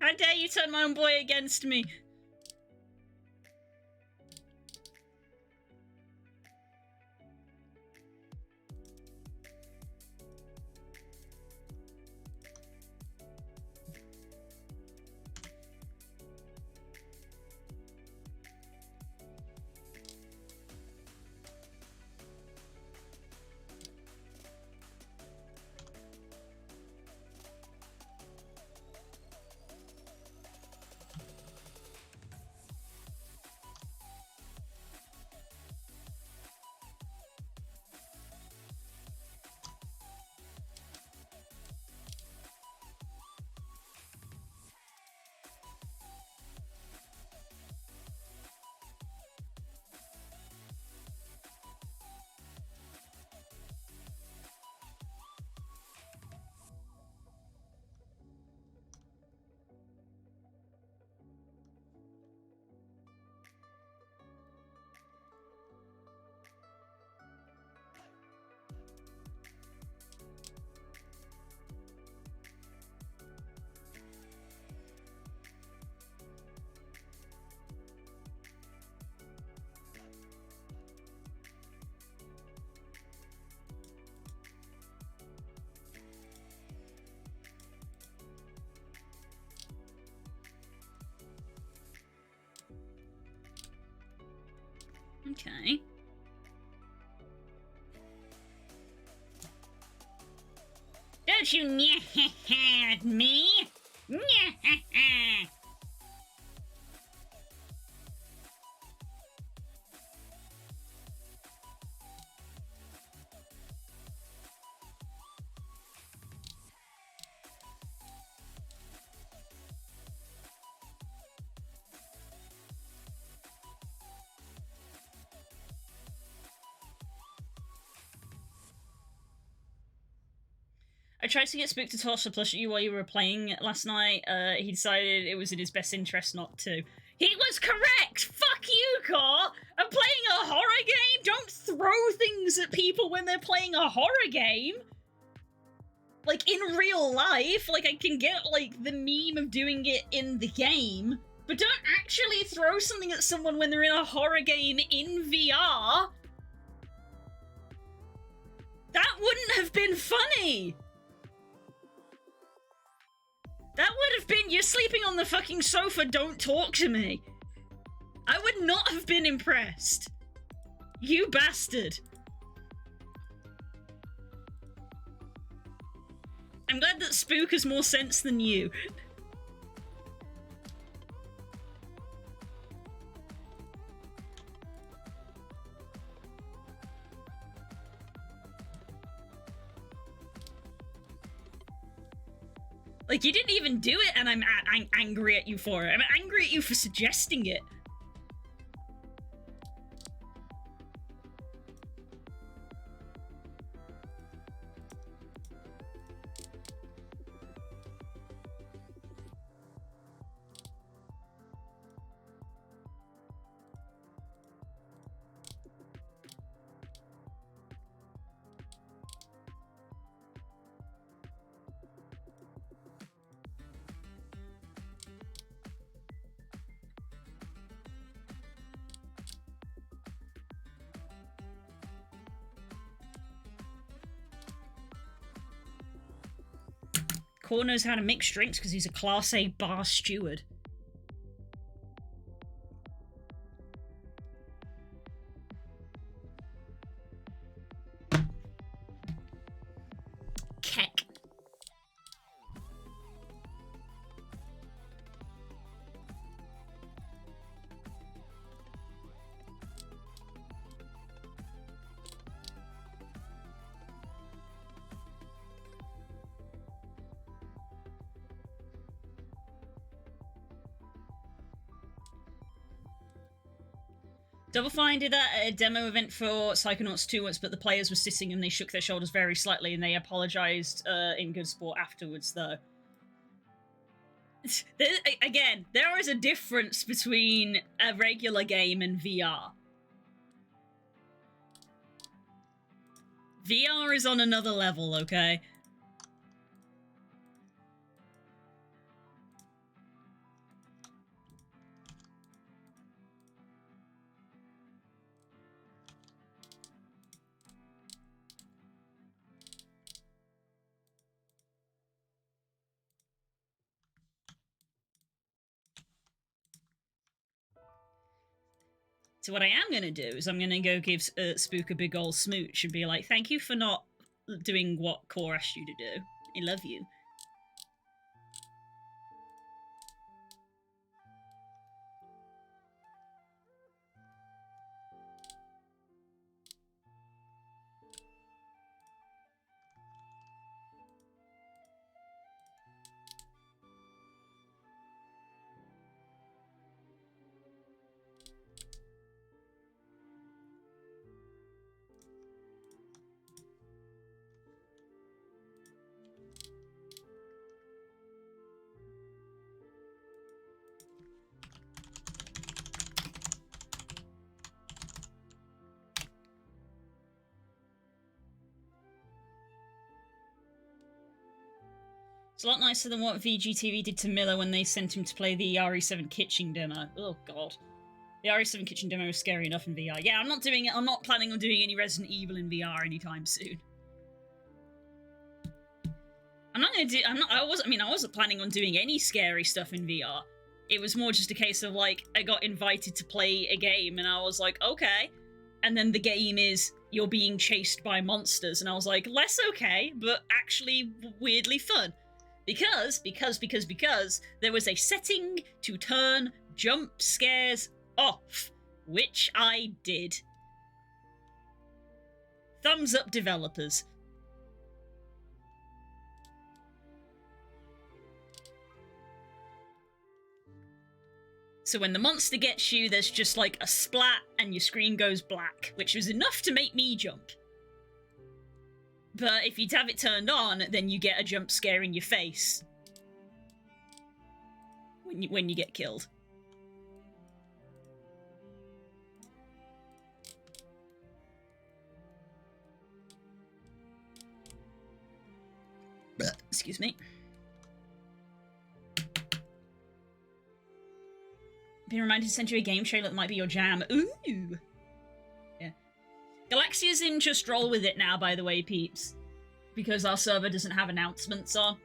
How dare you turn my own boy against me? Okay. Don't you at me? I tried to get Spook to toss a plushie you while you were playing last night. He decided it was in his best interest not to. He was correct! Fuck you, Core! I'm playing a horror game! Don't throw things at people when they're playing a horror game! Like, in real life, like, I can get, like, the meme of doing it in the game, but don't actually throw something at someone when they're in a horror game in VR! That wouldn't have been funny! That would have been, you're sleeping on the fucking sofa, don't talk to me. I would not have been impressed. You bastard. I'm glad that Spook has more sense than you. Like, you didn't even do it, and I'm angry at you for it. I'm angry at you for suggesting it. Core knows how to mix drinks because he's a Class A bar steward. Keck. Double Fine did that at a demo event for Psychonauts 2 once, but the players were sitting and they shook their shoulders very slightly and they apologized in good sport afterwards, though. Again, there is a difference between a regular game and VR. VR is on another level, okay? So what I am going to do is I'm going to go give Spook a big old smooch and be like, thank you for not doing what Core asked you to do. I love you. It's a lot nicer than what VGTV did to Miller when they sent him to play the RE7 Kitchen demo. Oh god. The RE7 Kitchen demo was scary enough in VR. Yeah, I'm not doing it. I'm not planning on doing any Resident Evil in VR anytime soon. I'm not gonna do. I wasn't planning on doing any scary stuff in VR. It was more just a case of like I got invited to play a game and I was like, okay. And then the game is you're being chased by monsters, and I was like, less okay, but actually weirdly fun. Because there was a setting to turn jump scares off, which I did. Thumbs up, developers. So when the monster gets you, there's just like a splat and your screen goes black, which was enough to make me jump. But if you have it turned on, then you get a jump scare in your face when you get killed. Excuse me. Been reminded to send you a game trailer that might be your jam. Ooh! Yeah. Galaxia's in Just Roll With It now, by the way, peeps. Because our server doesn't have announcements on.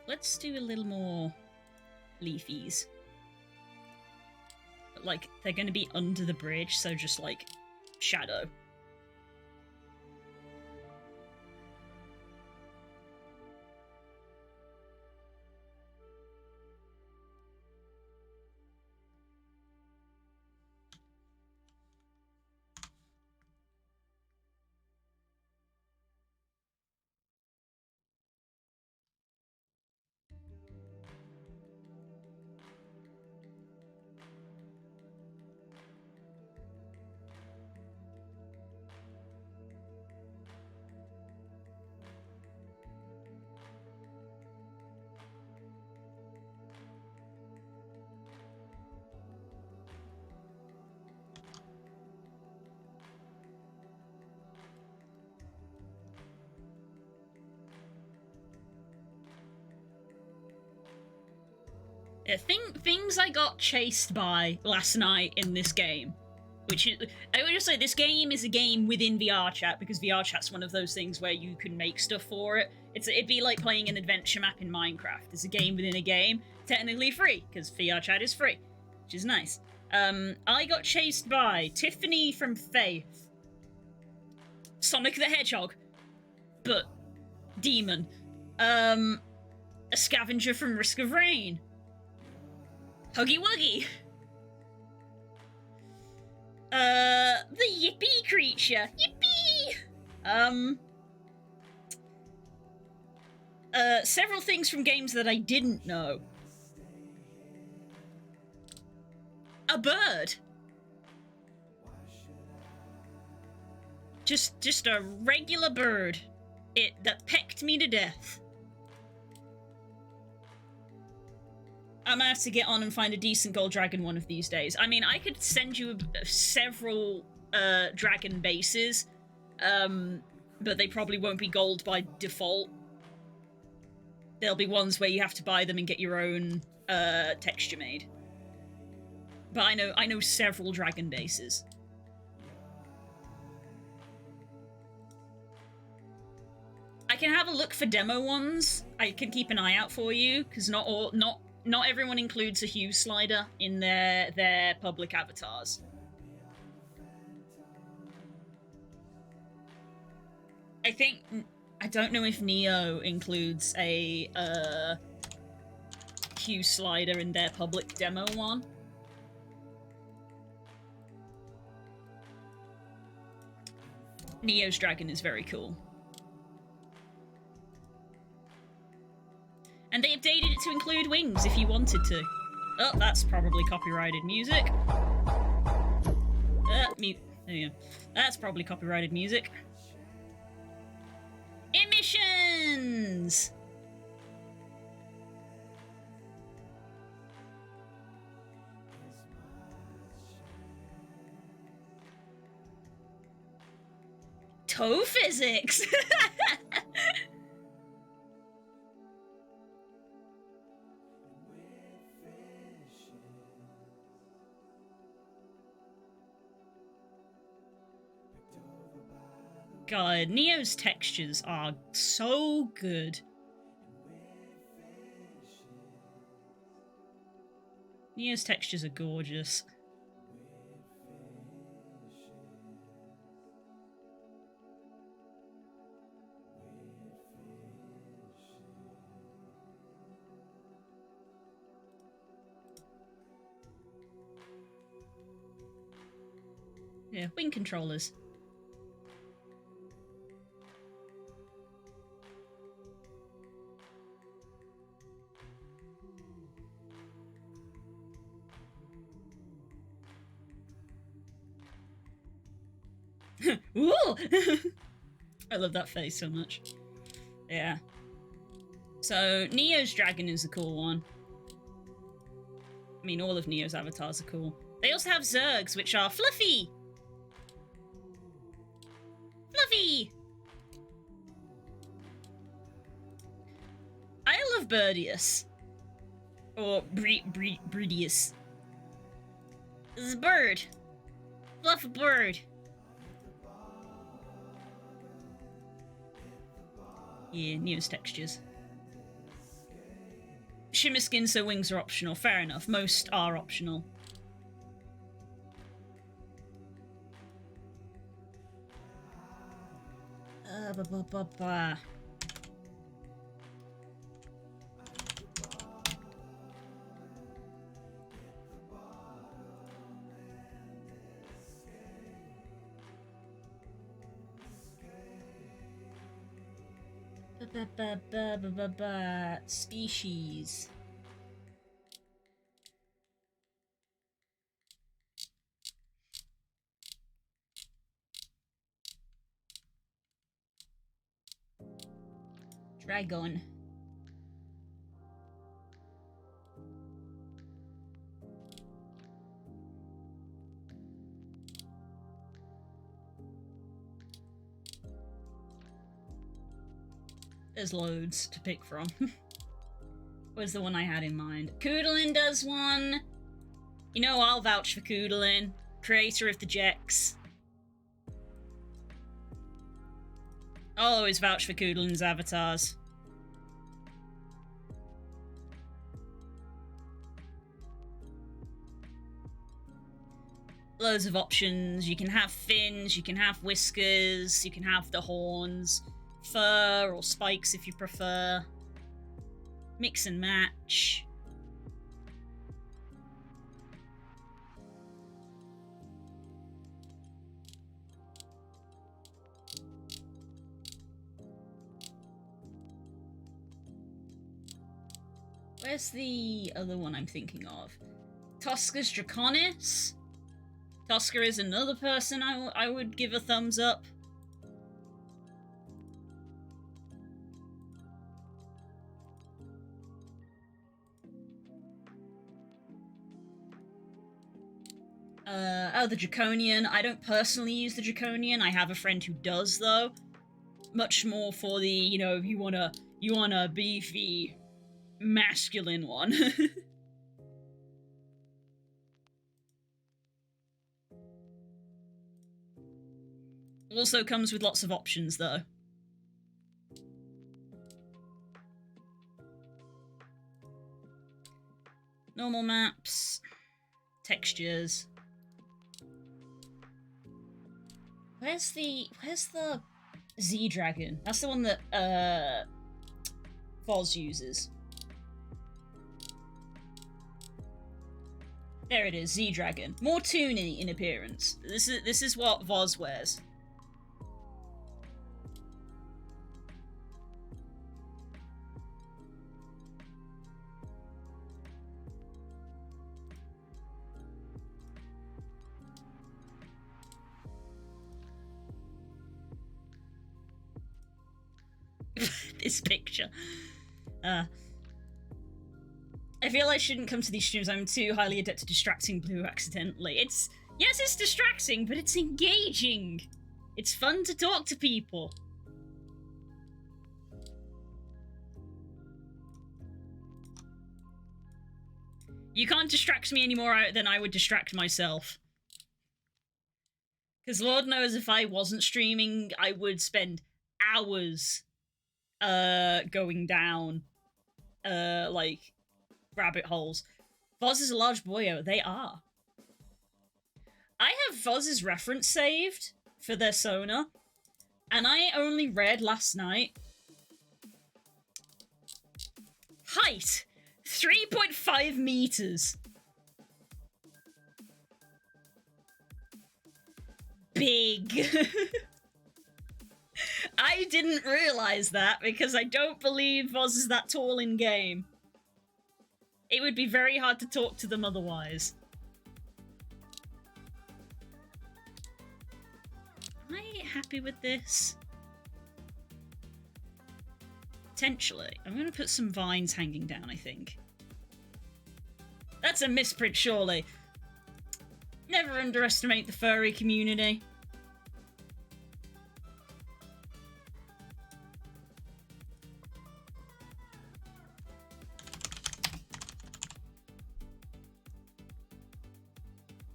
Let's do a little more leafies. But, like, they're going to be under the bridge, so just, like, shadow. Things I got chased by last night in this game, which is, I would just say this game is a game within VR chat, because VR chat's one of those things where you can make stuff for it. It'd be like playing an adventure map in Minecraft. It's a game within a game, technically free, because VR chat is free, which is nice. I got chased by Tiffany from Faith, Sonic the Hedgehog, but demon, a scavenger from Risk of Rain, Huggy Wuggy, the Yippee creature, Yippee! Several things from games that I didn't know. A bird. Just a regular bird. That pecked me to death. I'm gonna have to get on and find a decent gold dragon one of these days. I mean, I could send you several dragon bases, but they probably won't be gold by default. There'll be ones where you have to buy them and get your own texture made. But I know several dragon bases. I can have a look for demo ones. I can keep an eye out for you, because not everyone includes a hue slider in their public avatars. I don't know if Neo includes a hue slider in their public demo one. Neo's dragon is very cool. And they updated it to include wings if you wanted to. Oh, that's probably copyrighted music. There you go. That's probably copyrighted music. Emissions! Toe physics! God, Neo's textures are so good. Neo's textures are gorgeous. Yeah, wing controllers. Ooh! I love that face so much. Yeah. So, Neo's dragon is a cool one. I mean, all of Neo's avatars are cool. They also have Zergs, which are fluffy! Fluffy! I love Birdius. Or Breedius. This is a bird. Fluffy bird. Yeah, Neo's textures. Shimmer skin, so wings are optional. Fair enough. Most are optional. Species. Dragon. There's loads to pick from. Where's the one I had in mind? Koodalin does one. You know, I'll vouch for Koodalin, creator of the Jex. I'll always vouch for Koodalin's avatars. Loads of options. You can have fins, you can have whiskers, you can have the horns, fur or spikes if you prefer. Mix and match. Where's the other one I'm thinking of? Tosca's Draconis? Tosca is another person I would give a thumbs up. The Draconian. I don't personally use the Draconian. I have a friend who does, though. Much more for the, you know, you want a beefy, masculine one. Also comes with lots of options, though. Normal maps. Textures. Where's the Z-Dragon? That's the one that, Voz uses. There it is, Z-Dragon. More toony in appearance. This is what Voz wears. This picture. I feel I shouldn't come to these streams. I'm too highly adept at distracting Blue accidentally. Yes, it's distracting, but it's engaging. It's fun to talk to people. You can't distract me any more than I would distract myself. Because Lord knows if I wasn't streaming, I would spend hours going down like rabbit holes. Voz is a large boyo. They are. I have Voz's reference saved for their Sona, and I only read last night. Height 3.5 meters. big. I didn't realize that because I don't believe Voz is that tall in game. It would be very hard to talk to them otherwise. Am I happy with this? Potentially. I'm going to put some vines hanging down, I think. That's a misprint, surely. Never underestimate the furry community.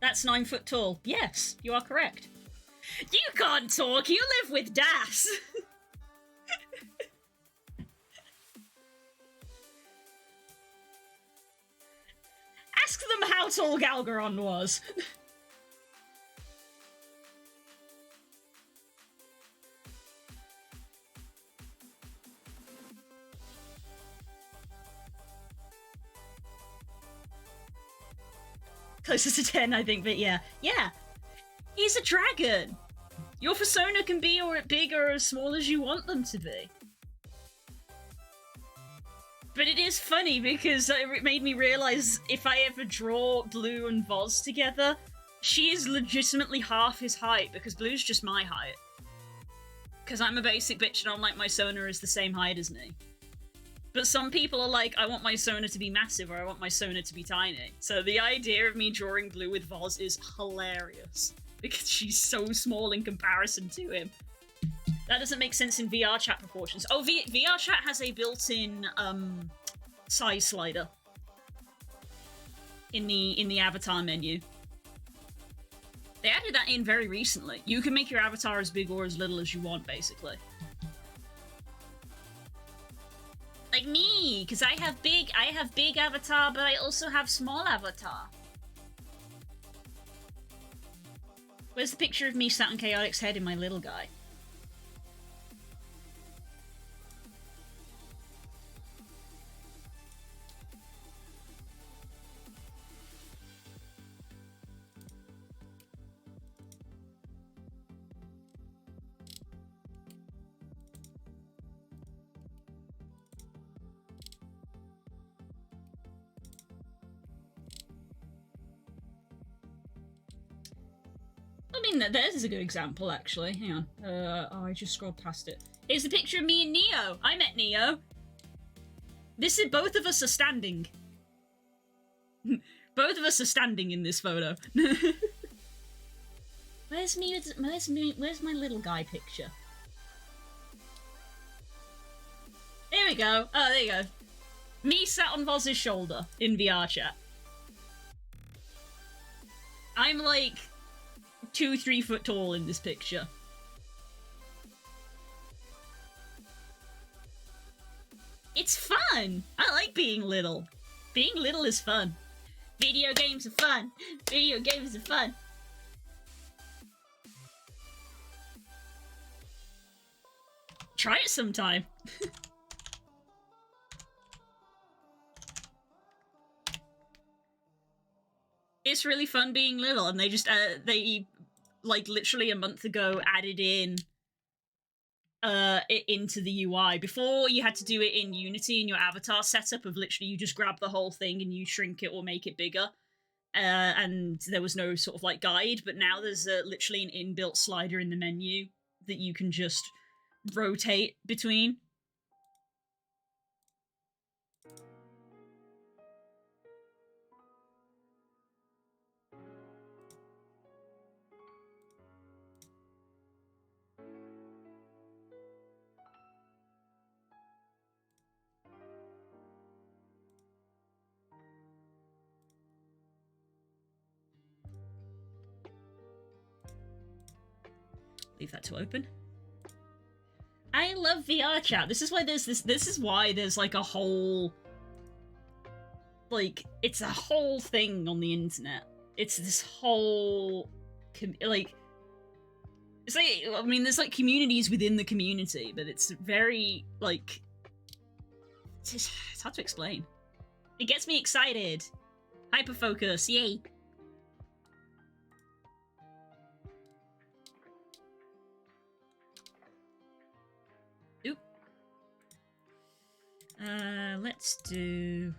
That's 9 foot tall. Yes, you are correct. You can't talk, you live with Das! Ask them how tall Galgaron was. Closer to 10, I think, but yeah. Yeah! He's a dragon! Your persona can be or big or as small as you want them to be. But it is funny because it made me realize if I ever draw Blue and Voz together, she is legitimately half his height because Blue's just my height. Because I'm a basic bitch and I'm like, my Sona is the same height as me. But some people are like, I want my Sona to be massive or I want my Sona to be tiny. So the idea of me drawing Blue with Voz is hilarious. Because she's so small in comparison to him. That doesn't make sense in VR chat proportions. Oh, VR chat has a built-in size slider in the avatar menu. They added that in very recently. You can make your avatar as big or as little as you want, basically. Like me, because I have big avatar, but I also have small avatar. Where's the picture of me sat on Chaotic's head in my little guy? I mean, there's a good example, actually. Hang on. Oh, I just scrolled past it. Here's the picture of me and Neo. I met Neo. This is, both of us are standing. Both of us are standing in this photo. Where's my little guy picture? There we go. Oh, there you go. Me sat on Voz's shoulder in VR chat. I'm like 2-3 foot tall in this picture. It's fun! I like being little. Being little is fun. Video games are fun. Video games are fun. Try it sometime. It's really fun being little, and they just, they, like, literally a month ago added in it into the UI. Before, you had to do it in Unity in your avatar setup of literally you just grab the whole thing and you shrink it or make it bigger. And there was no sort of, like, guide, but now there's literally an inbuilt slider in the menu that you can just rotate between. Leave that to open. I love VR chat. This is why there's this is why there's like a whole, like, it's a whole thing on the internet. It's this whole like, it's like, I mean, there's like communities within the community, but it's very like, it's hard to explain. It gets me excited. Hyperfocus, yay. Let's do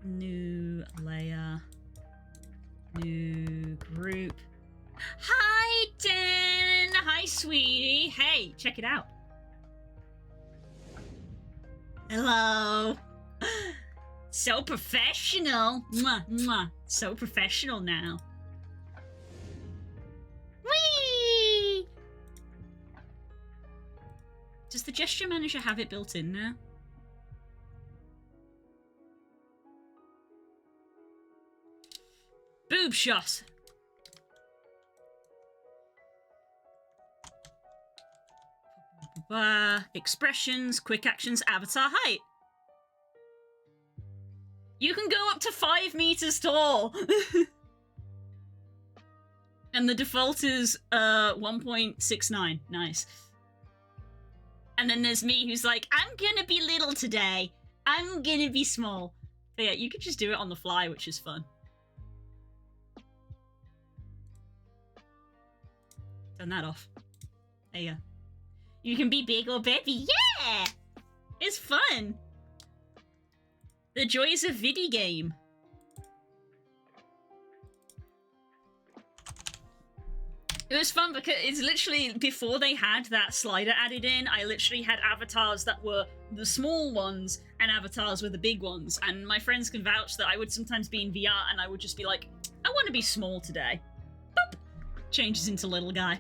new layer, new group. Hi, Dan! Hi, sweetie. Hey, check it out. Hello. So professional. Mwah, mwah. So professional now. Whee! Does the gesture manager have it built in now? Boob shot. Expressions, quick actions, avatar height. You can go up to 5 meters tall. And the default is 1.69. Nice. And then there's me who's like, I'm gonna be little today. I'm gonna be small. But yeah, you could just do it on the fly, which is fun. Turn that off. There you go. You can be big or baby. Yeah! It's fun. The joys of video game. It was fun because it's literally, before they had that slider added in, I literally had avatars that were the small ones and avatars were the big ones. And my friends can vouch that I would sometimes be in VR and I would just be like, I want to be small today. Boop! Changes into little guy.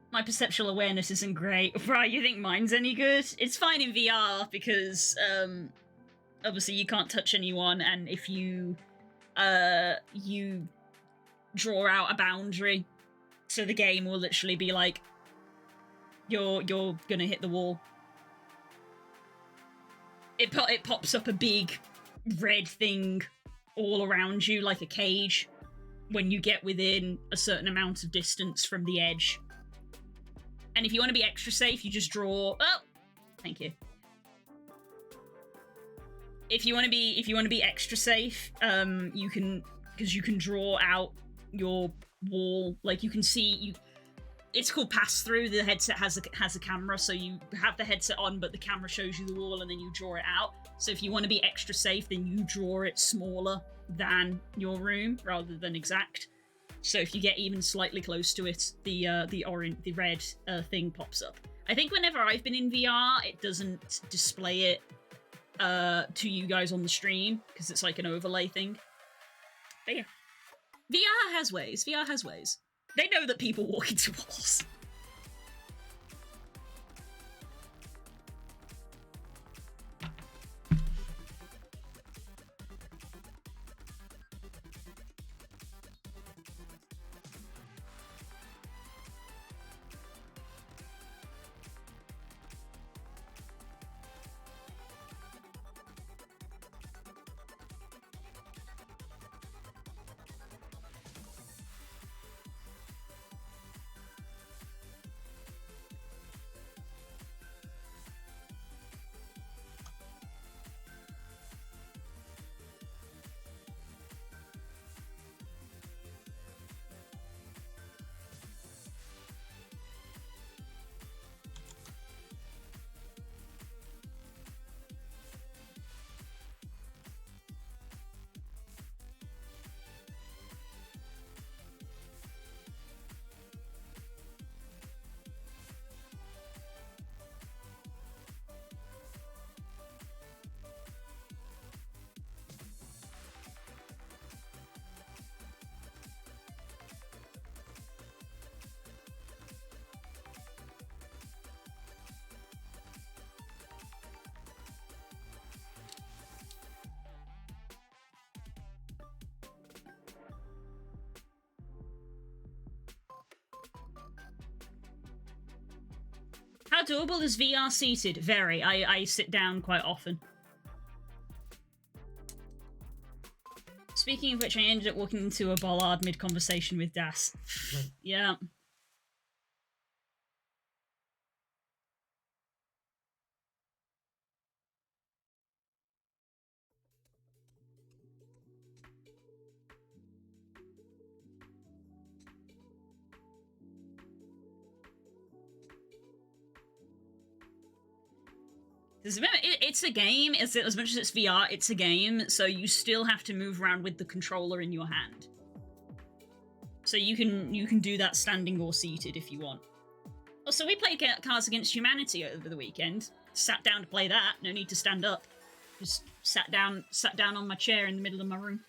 My perceptual awareness isn't great. Right, you think mine's any good? It's fine in VR because, obviously you can't touch anyone, and if you draw out a boundary, so the game will literally be like, you're gonna hit the wall. It pops up a big red thing all around you, like a cage, when you get within a certain amount of distance from the edge. And if you want to be extra safe, you just draw. Oh, thank you. If you want to be extra safe, you can, because you can draw out your wall. Like you can see It's called pass through. The headset has a camera, so you have the headset on, but the camera shows you the wall, and then you draw it out. So if you want to be extra safe, then you draw it smaller than your room rather than exact. So if you get even slightly close to it, the red thing pops up. I think whenever I've been in VR, it doesn't display it to you guys on the stream because it's like an overlay thing. But yeah, VR has ways. VR has ways. They know that people walk into walls. doable as VR seated? Very. I sit down quite often. Speaking of which, I ended up walking into a bollard mid-conversation with Das. Yeah. It's a game. As much as it's VR, it's a game, so you still have to move around with the controller in your hand. So you can do that standing or seated if you want. Oh, so we played Cards Against Humanity over the weekend. Sat down to play that. No need to stand up. Just sat down on my chair in the middle of my room.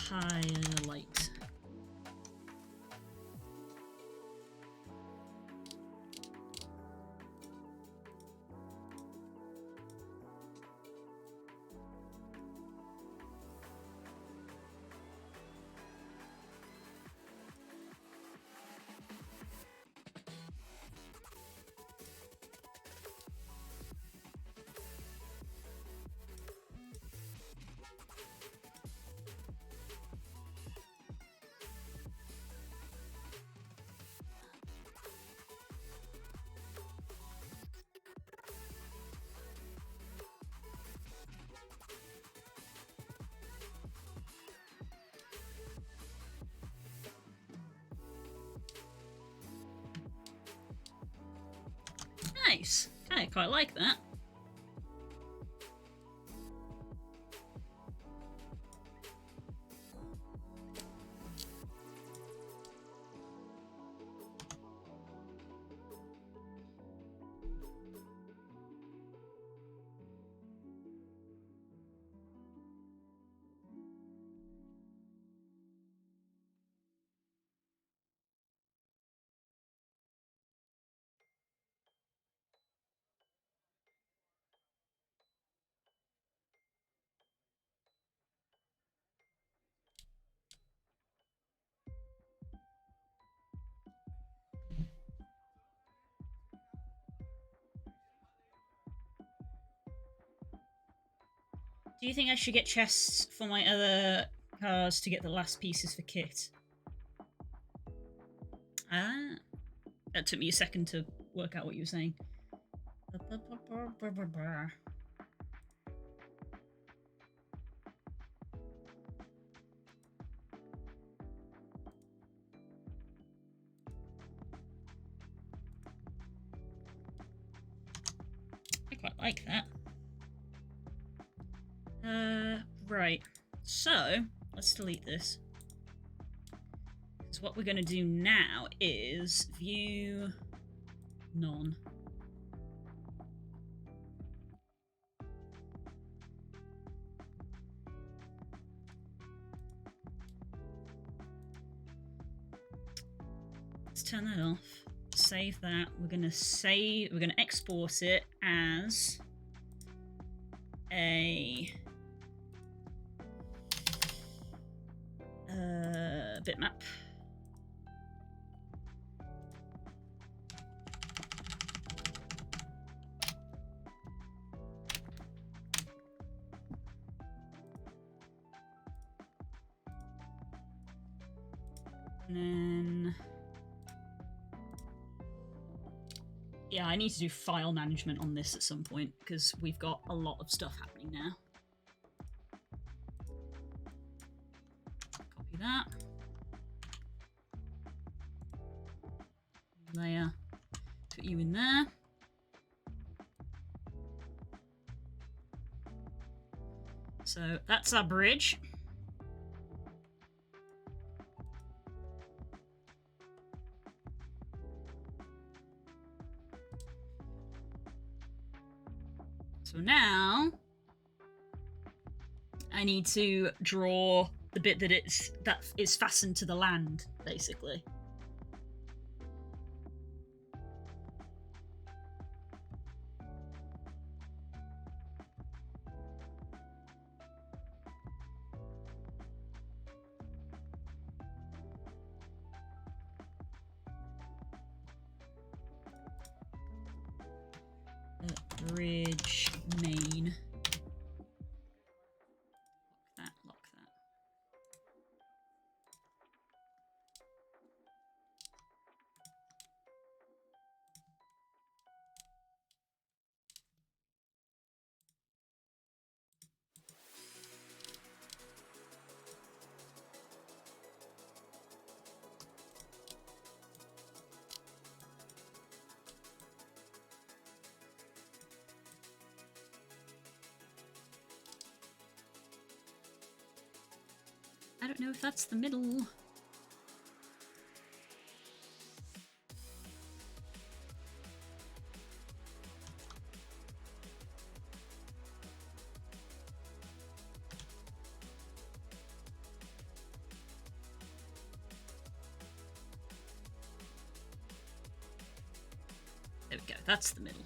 Highlight. Nice. I quite like that. Do you think I should get chests for my other cars to get the last pieces for kit? Ah. That took me a second to work out what you were saying. I quite like that. Right. So, let's delete this. Because what we're going to do now is view None. Let's turn that off. Save that. We're gonna export it as a bitmap. And then, yeah, I need to do file management on this at some point because we've got a lot of stuff happening now. Copy that. Layer. Put you in there. So that's our bridge. So now I need to draw the bit that is fastened to the land, basically. Bridge main. Lock that. I don't know if that's the middle. There we go, that's the middle.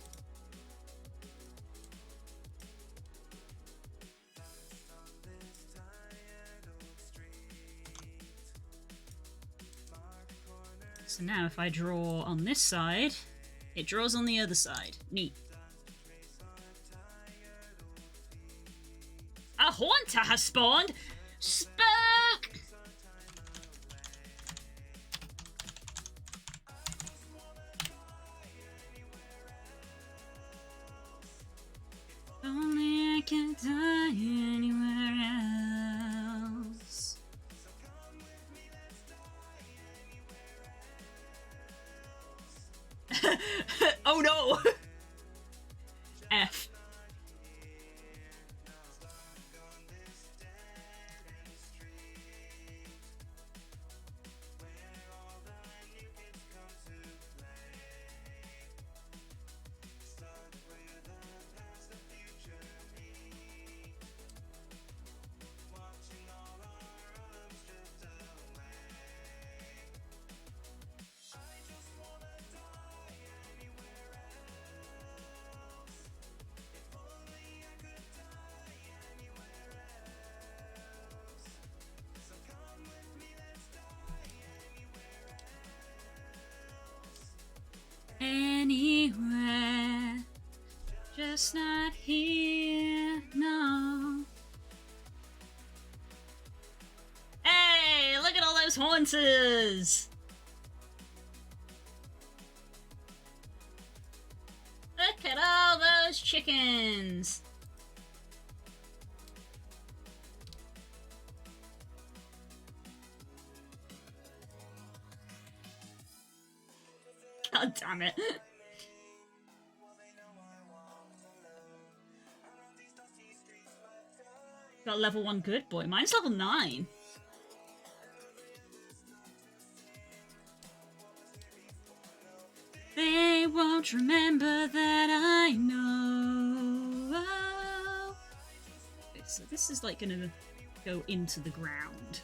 So now if I draw on this side, it draws on the other side. Neat. A haunter has spawned! Spook! Only I can die anywhere else. Oh no! F. Anywhere, just not here, no. Hey, look at all those haunters! Look at all those chickens! God damn it. Got level 1 good boy. Mine's level 9. They won't don't remember that I know. Okay, so this is like gonna go into the ground.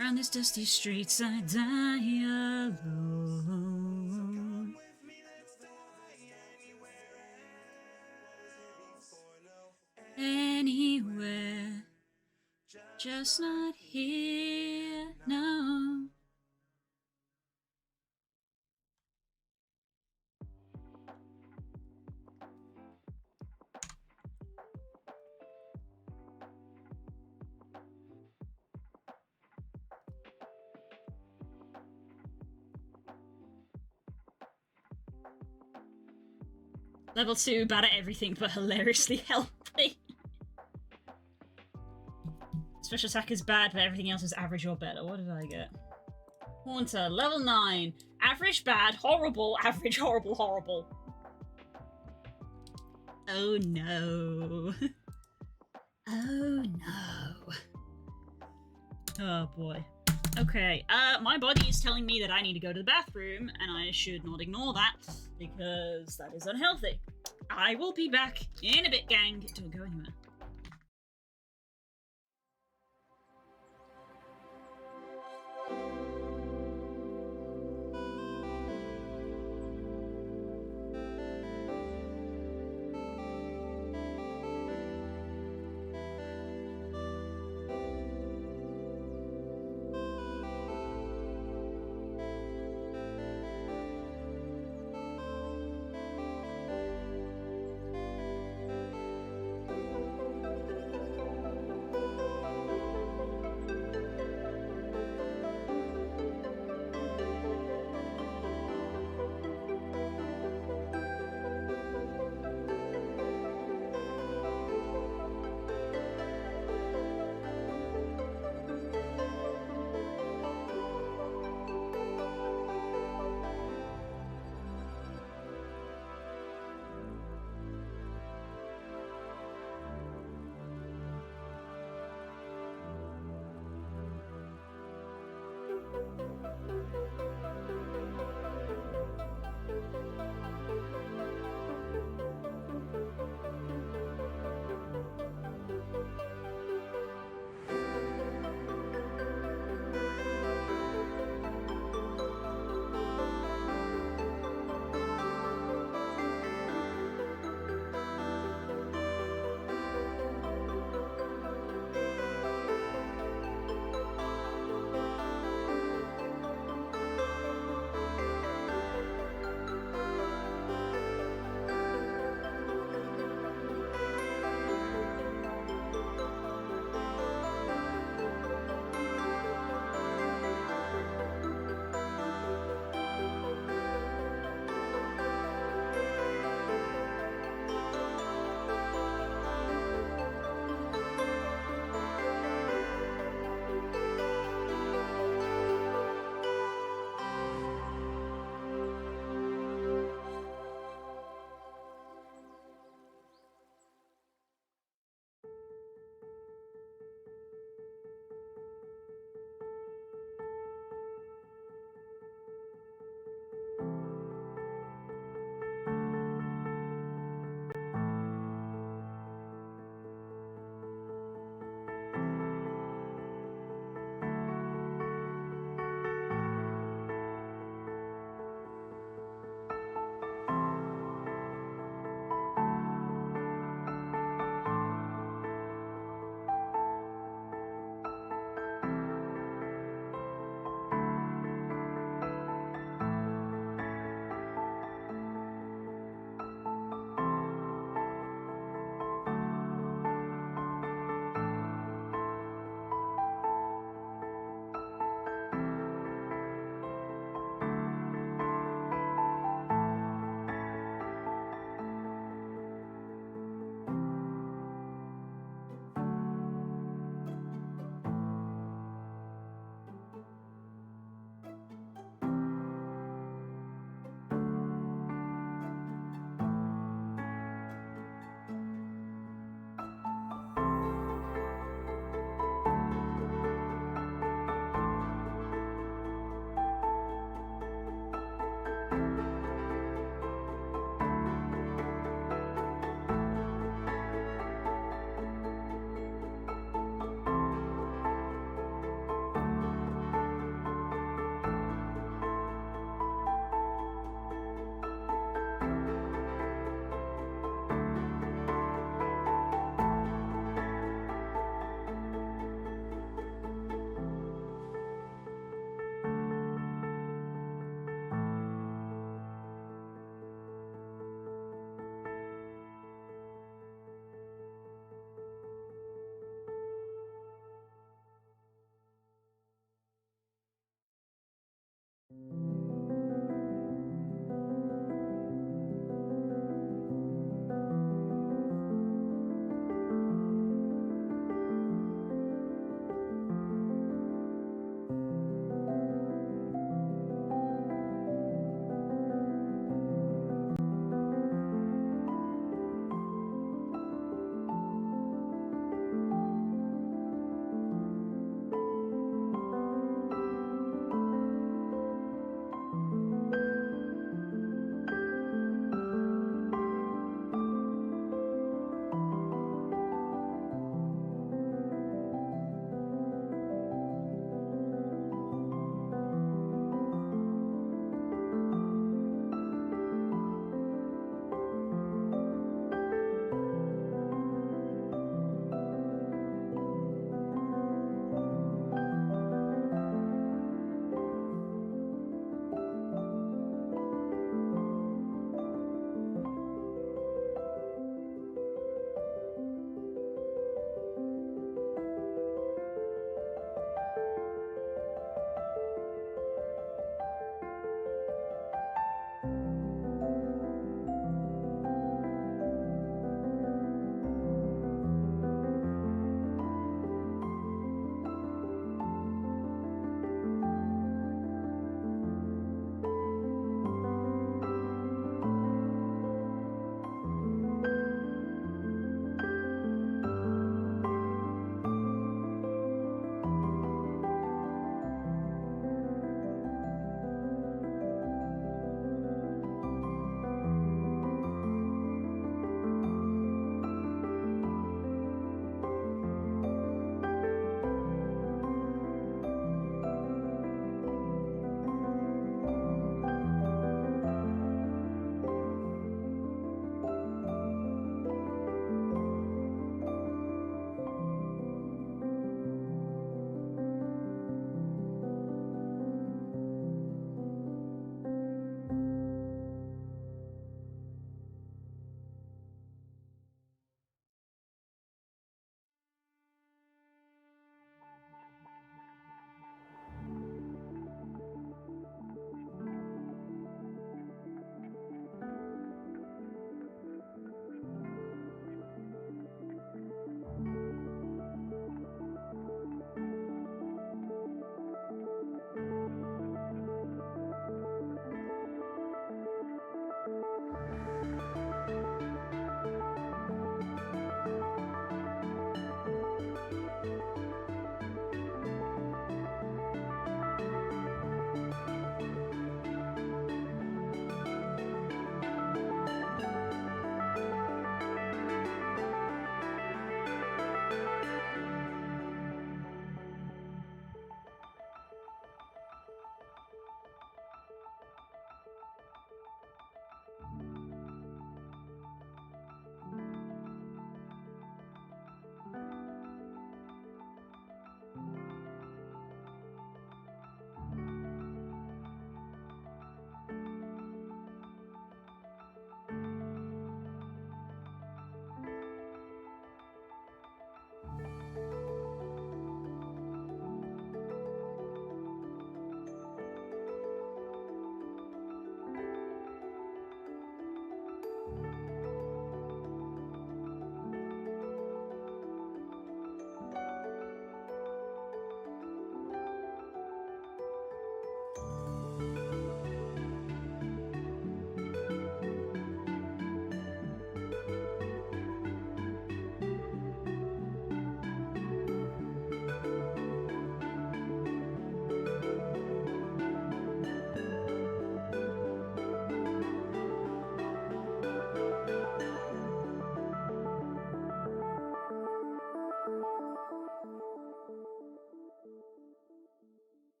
Around these dusty streets I die alone. Anywhere, just not here, no. Level 2, bad at everything but hilariously healthy. Special attack is bad, but everything else is average or better. What did I get? Haunter, level 9. Average, bad, horrible, average, horrible, horrible. Oh no. Oh no. Oh boy. Okay, my body is telling me that I need to go to the bathroom, and I should not ignore that, because that is unhealthy. I will be back in a bit, gang. Don't go anywhere.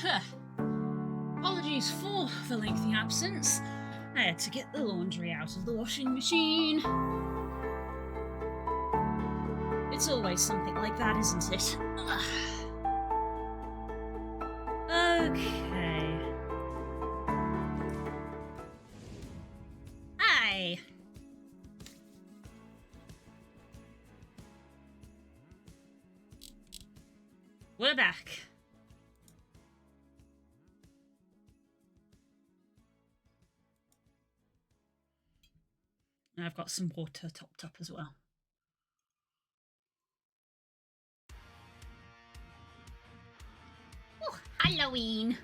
Huh. Apologies for the lengthy absence. I had to get the laundry out of the washing machine. It's always something like that, isn't it? Okay. Hi. We're back. And I've got some water topped up as well. Oh, Halloween!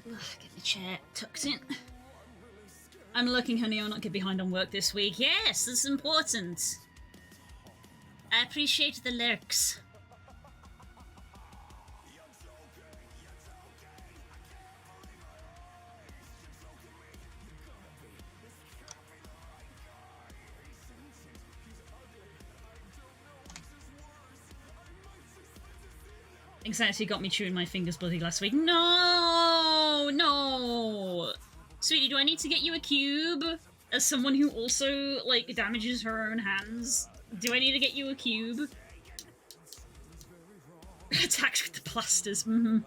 Get the chair tucked in. I'm looking, honey, I'll not get behind on work this week. Yes, this is important. I appreciate the lurks. Anxiety got me chewing my fingers bloody last week. No! No! Sweetie, do I need to get you a cube? As someone who also, like, damages her own hands, do I need to get you a cube? Attacks with the plasters, mm-hmm.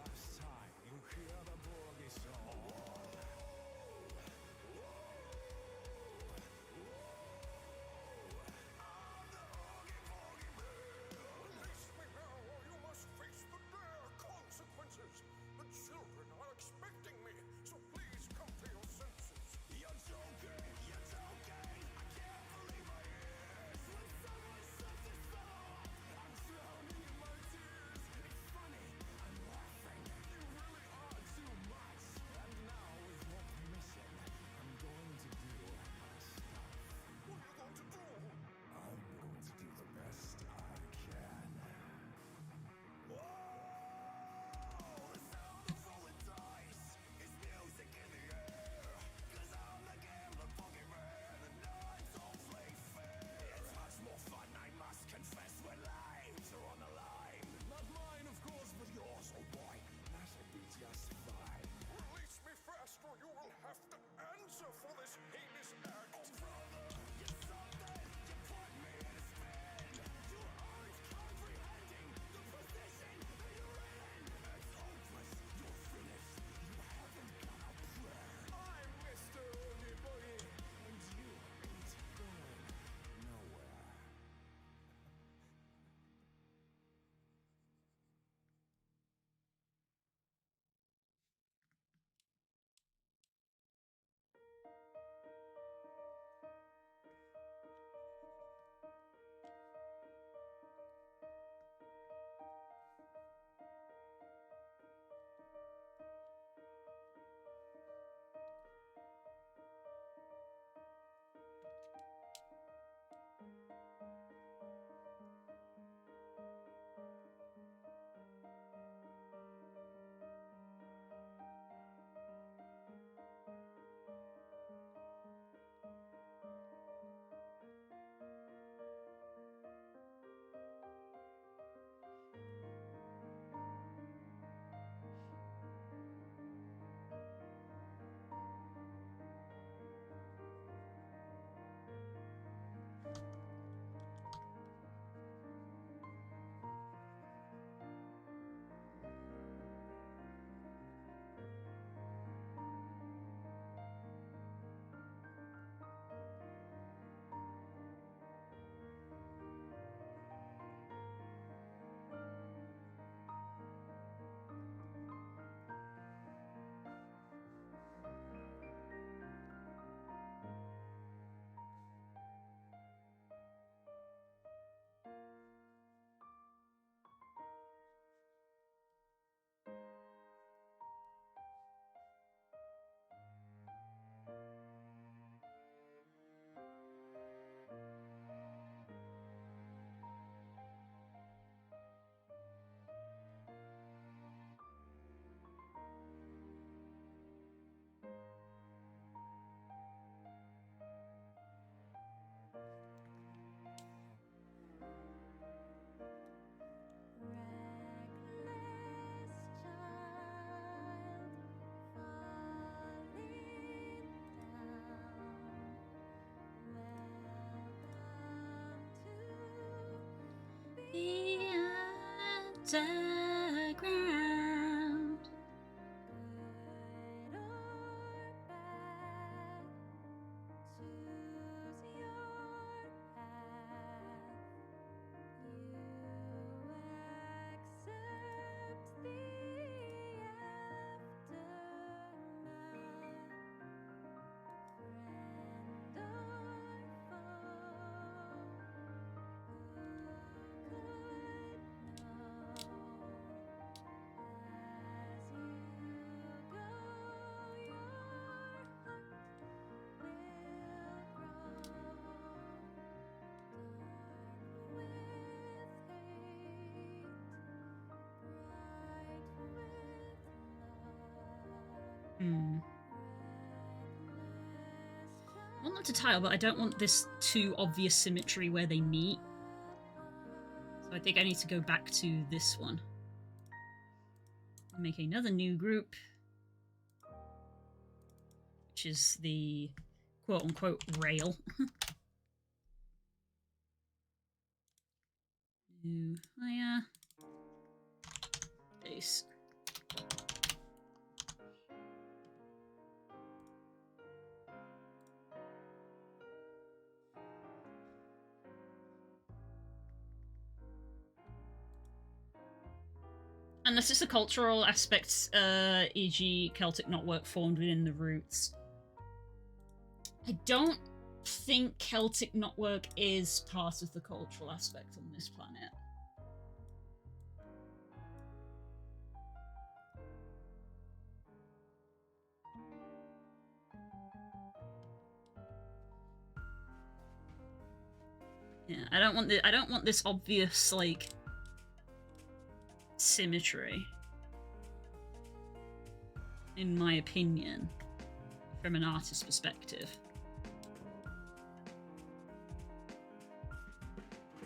underground. I want them to tile, but I don't want this too obvious symmetry where they meet. So I think I need to go back to this one. Make another new group, which is the quote-unquote rail. New layer. Base. Unless it's a cultural aspect, e.g. Celtic knotwork formed within the roots. I don't think Celtic knotwork is part of the cultural aspect on this planet. Yeah, I don't want this obvious, like, symmetry, in my opinion, from an artist's perspective.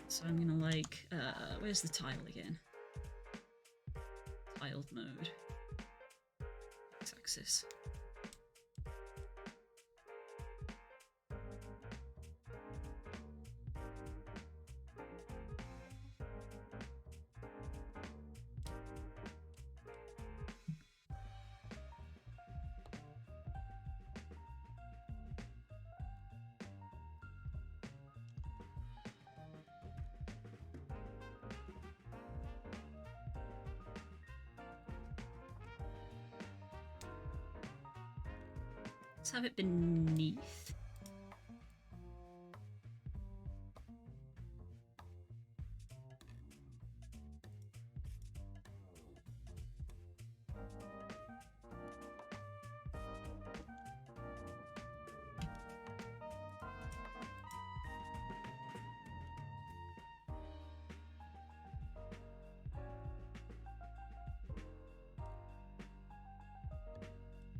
So I'm gonna, like, where's the tile again? Tiled mode. X-axis. Let's have it beneath.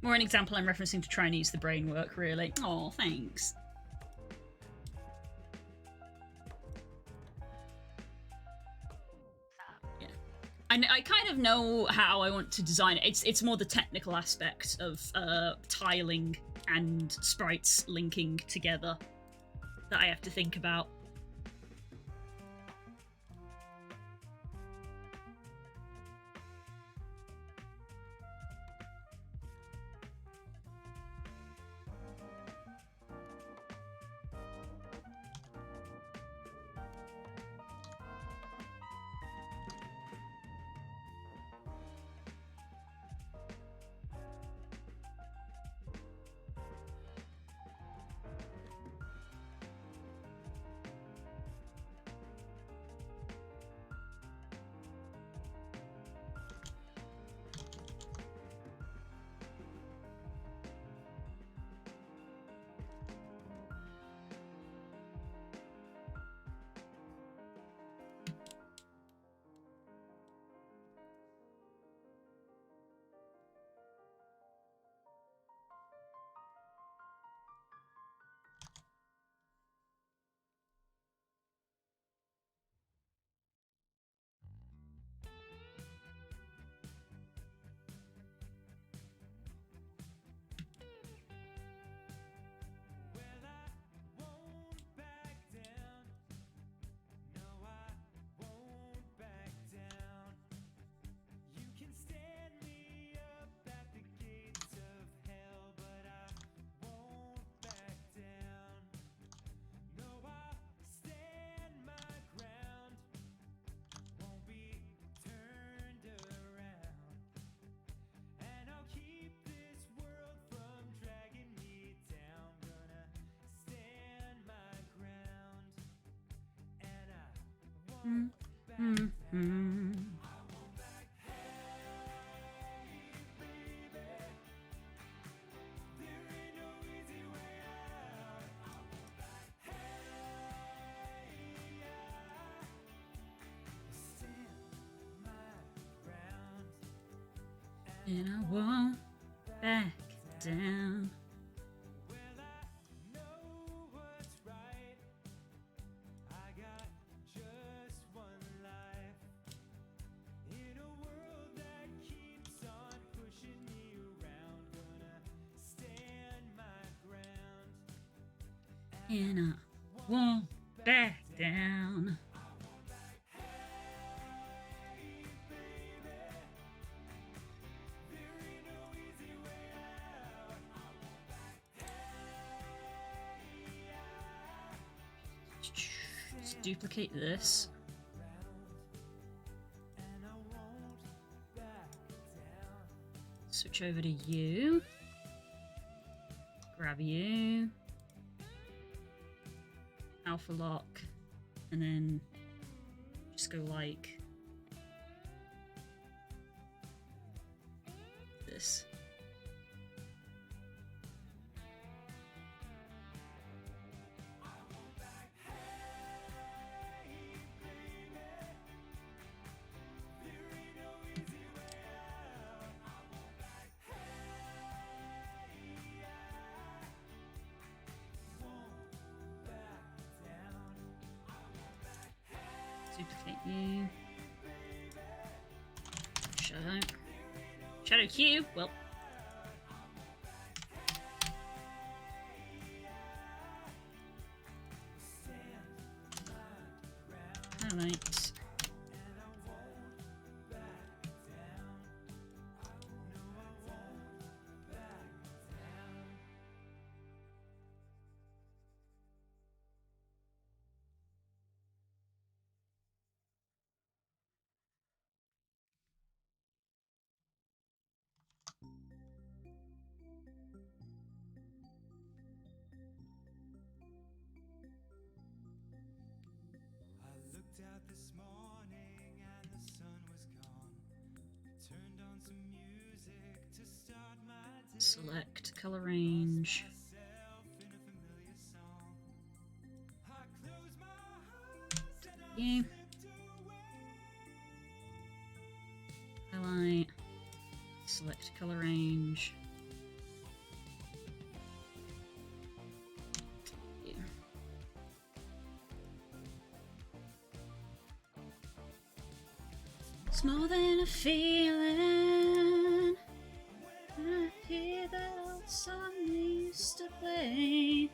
More an example I'm referencing to try and ease the brain work, really. Oh, thanks. Yeah. I kind of know how I want to design it. It's more the technical aspect of tiling and sprites linking together that I have to think about. Mm, mm, mm. And I won't back down. And I won't back down. Let's duplicate this. Switch over to you. Grab you. Alpha lock. And then just go like this. Duplicate you. Shadow Q. Well. Alright. Select color range. Yeah. Highlight. Select color range. Yeah. It's more than a feeling. I hear that old song we used to play.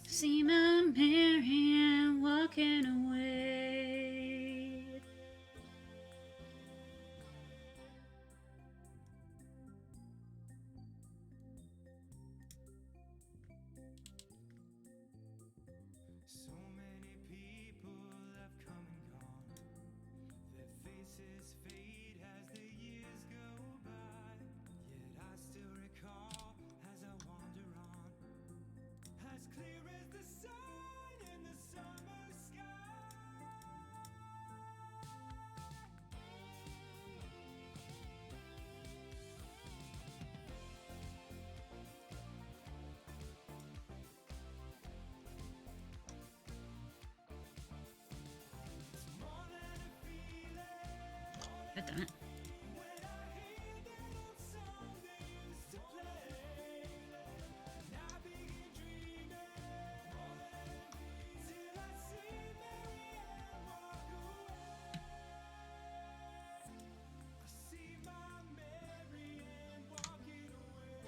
See my Marianne walking away. So many people have come and gone. Their faces fade as the years go by. Yet I still recall as I wander on, as clear as the sun in the summer sky. It's more than a feeling. God damn it. When I hear that old song they used to play, and I begin dreaming till I see Marianne walk away. I see my Marianne walking away.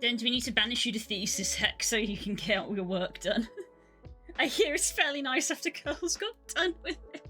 Then do we need to banish you to thesis heck so you can get all your work done? I hear it's fairly nice after Curls got done with it.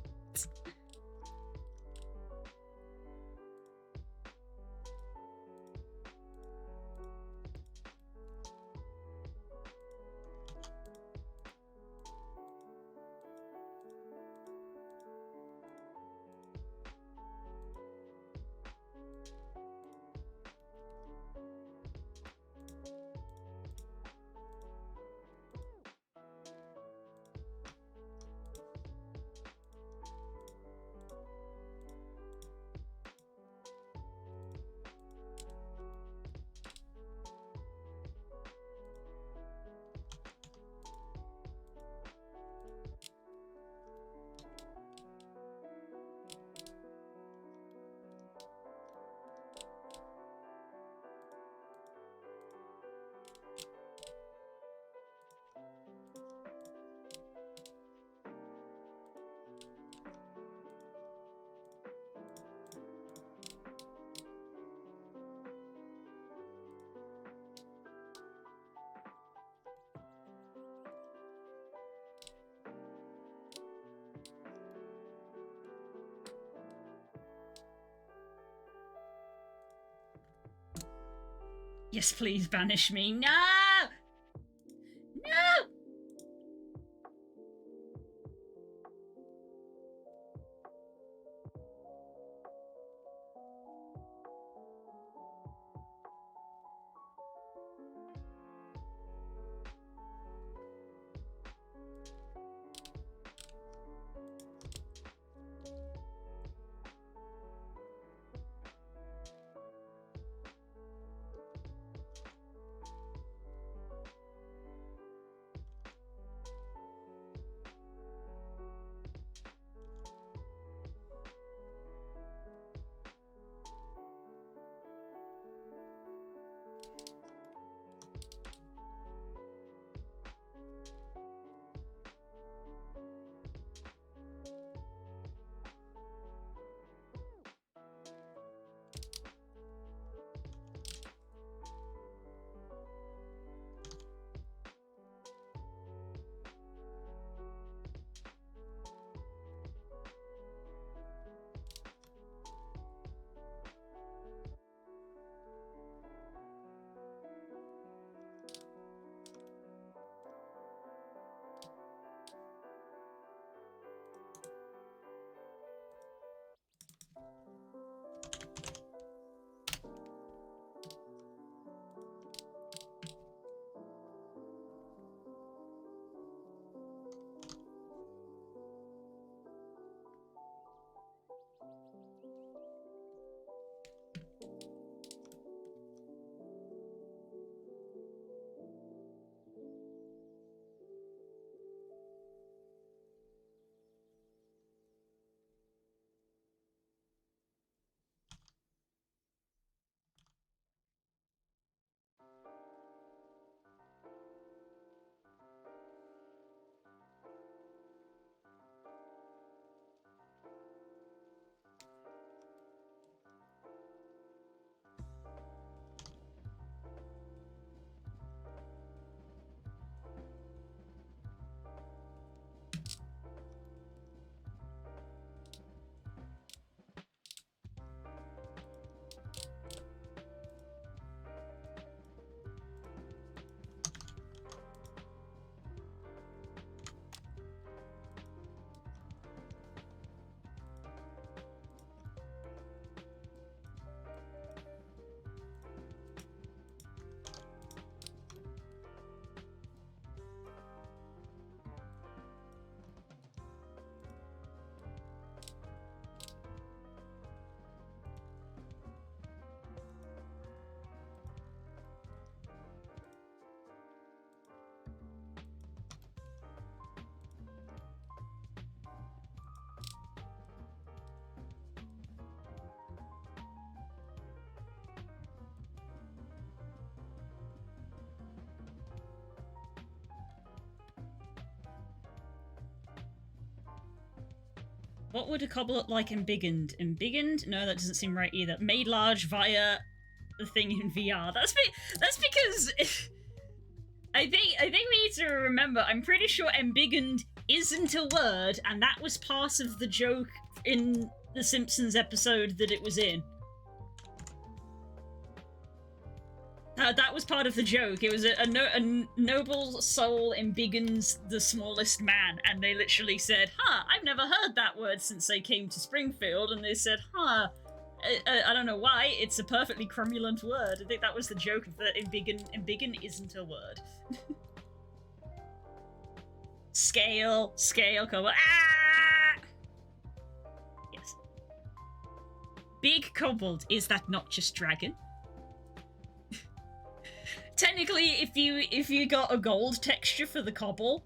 Yes, please banish me. No! No! What would a cob look like embiggened? Embiggened? No, that doesn't seem right either. Made large via the thing in VR. That's because I think we need to remember. I'm pretty sure embiggened isn't a word, and that was part of the joke in the Simpsons episode that it was in. That was part of the joke. It was a noble soul embiggens the smallest man, and they literally said, "Huh, I've never heard that word since I came to Springfield," and they said, "Huh, I don't know why, it's a perfectly cromulent word." I think that was the joke of the embiggen isn't a word. Scale, cover. Ah! Yes. Big kobold, is that not just dragon? Technically, if you got a gold texture for the cobble,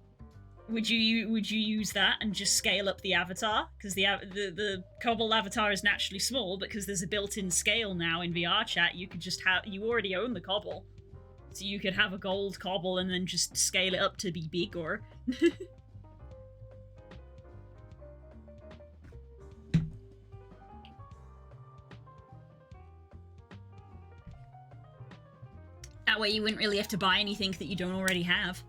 would you use that and just scale up the avatar? Because the cobble avatar is naturally small, but because there's a built-in scale now in VR chat, you could just you already own the cobble, so you could have a gold cobble and then just scale it up to be bigger. That way you wouldn't really have to buy anything that you don't already have.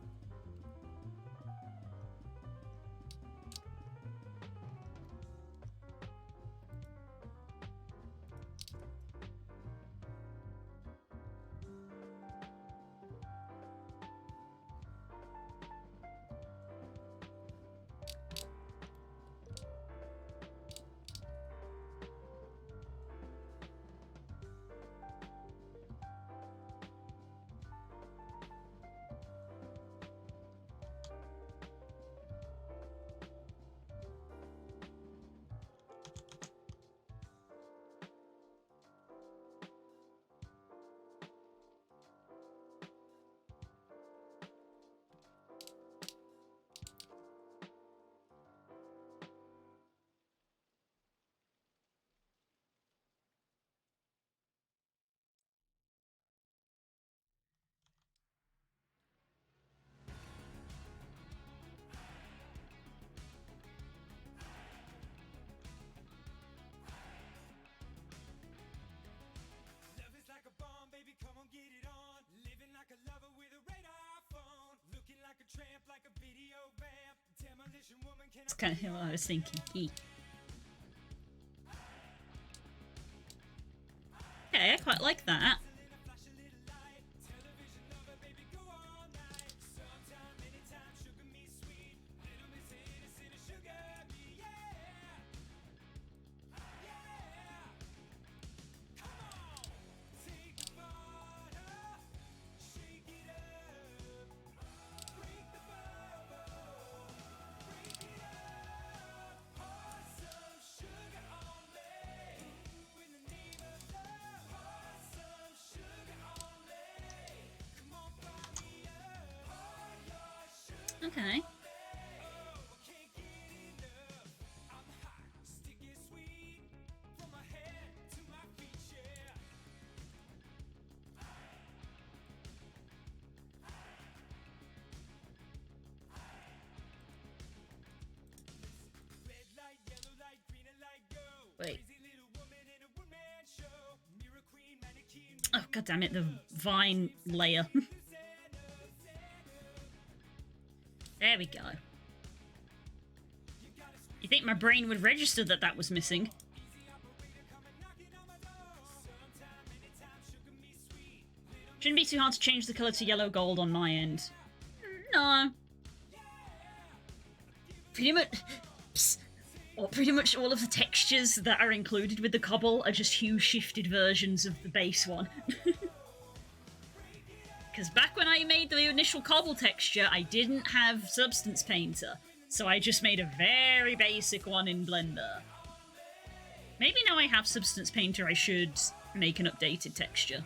That's kind of what I was thinking. Okay, I quite like that. Okay. Wait. Oh, god damn it, the vine layer. There we go. You think my brain would register that that was missing? Shouldn't be too hard to change the colour to yellow gold on my end. No. Pretty much all of the textures that are included with the cobble are just hue shifted versions of the base one. Because back when I made the initial cobble texture, I didn't have Substance Painter, so I just made a very basic one in Blender. Maybe now I have Substance Painter, I should make an updated texture.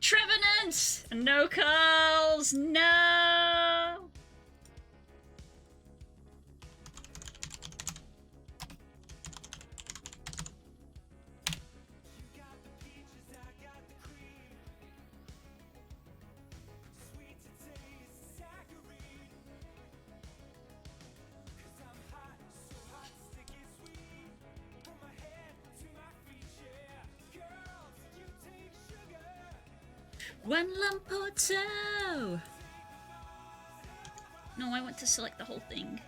Trevenant! No curls! No! One lump or two. No, I want to select the whole thing.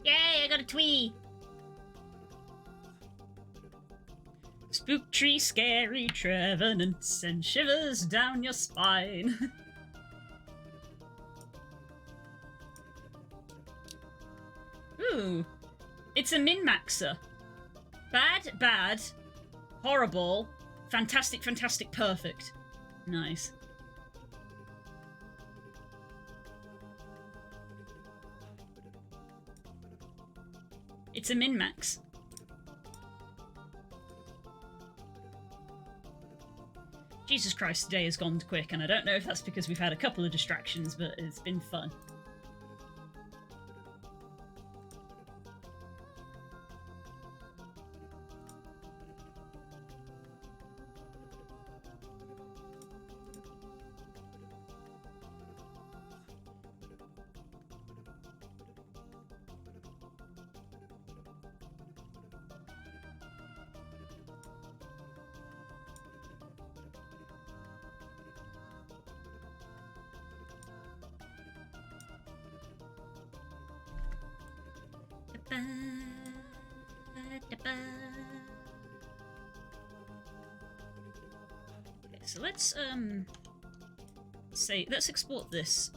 Yay, I got a twee! Spook tree, scary trevenants, and shivers down your spine. Ooh, it's a min-maxer. Bad, bad, horrible, fantastic, fantastic, perfect. Nice. It's a min-max. Jesus Christ, today has gone quick, and I don't know if that's because we've had a couple of distractions, but it's been fun. Okay, so let's export this.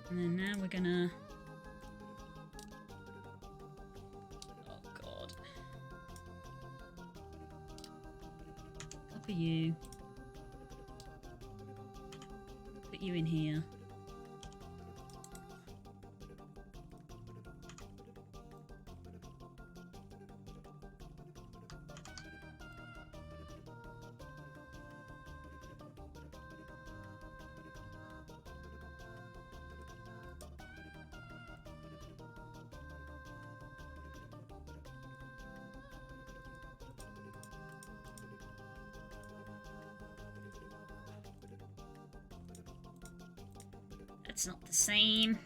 And then now we're gonna... Oh god. Copy you. Put you in here. That's not the same.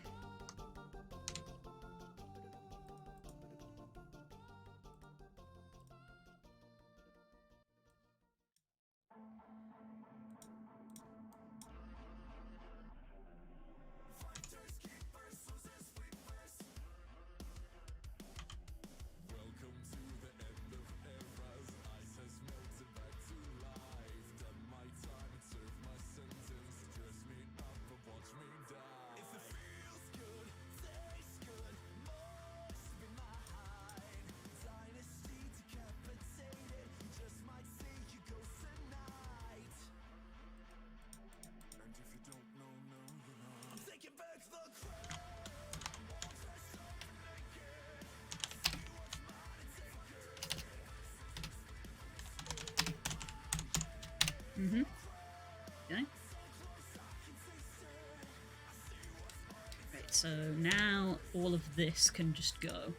so now all of this can just go.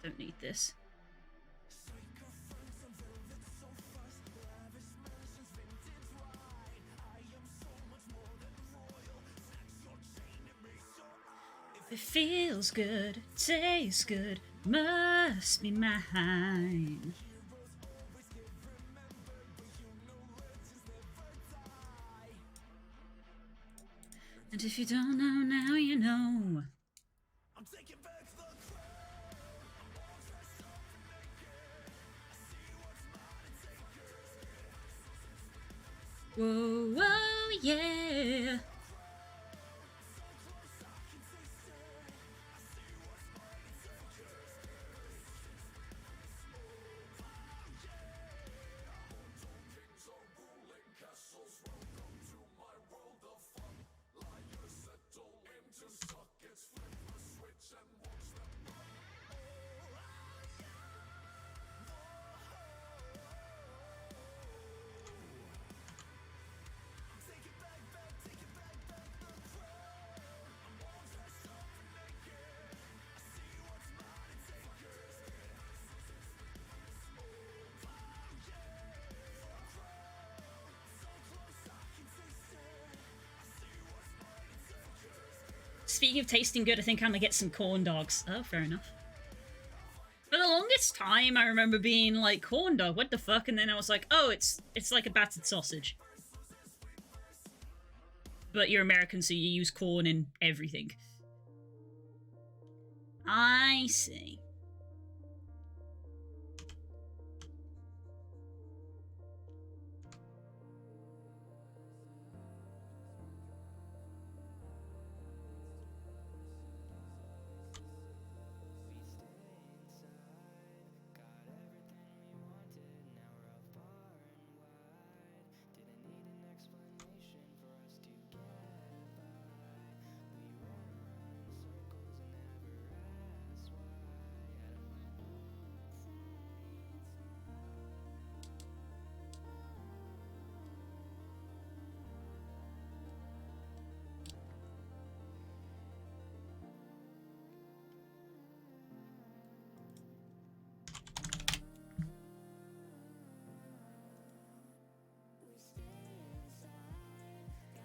Don't need this. It feels good, tastes good, must be mine. And if you don't know now, you know. Whoa, whoa, yeah. Speaking of tasting good, I think I'm gonna get some corn dogs. Oh, fair enough. For the longest time, I remember being like, corn dog, what the fuck? And then I was like, oh, it's like a battered sausage. But you're American, so you use corn in everything. I see.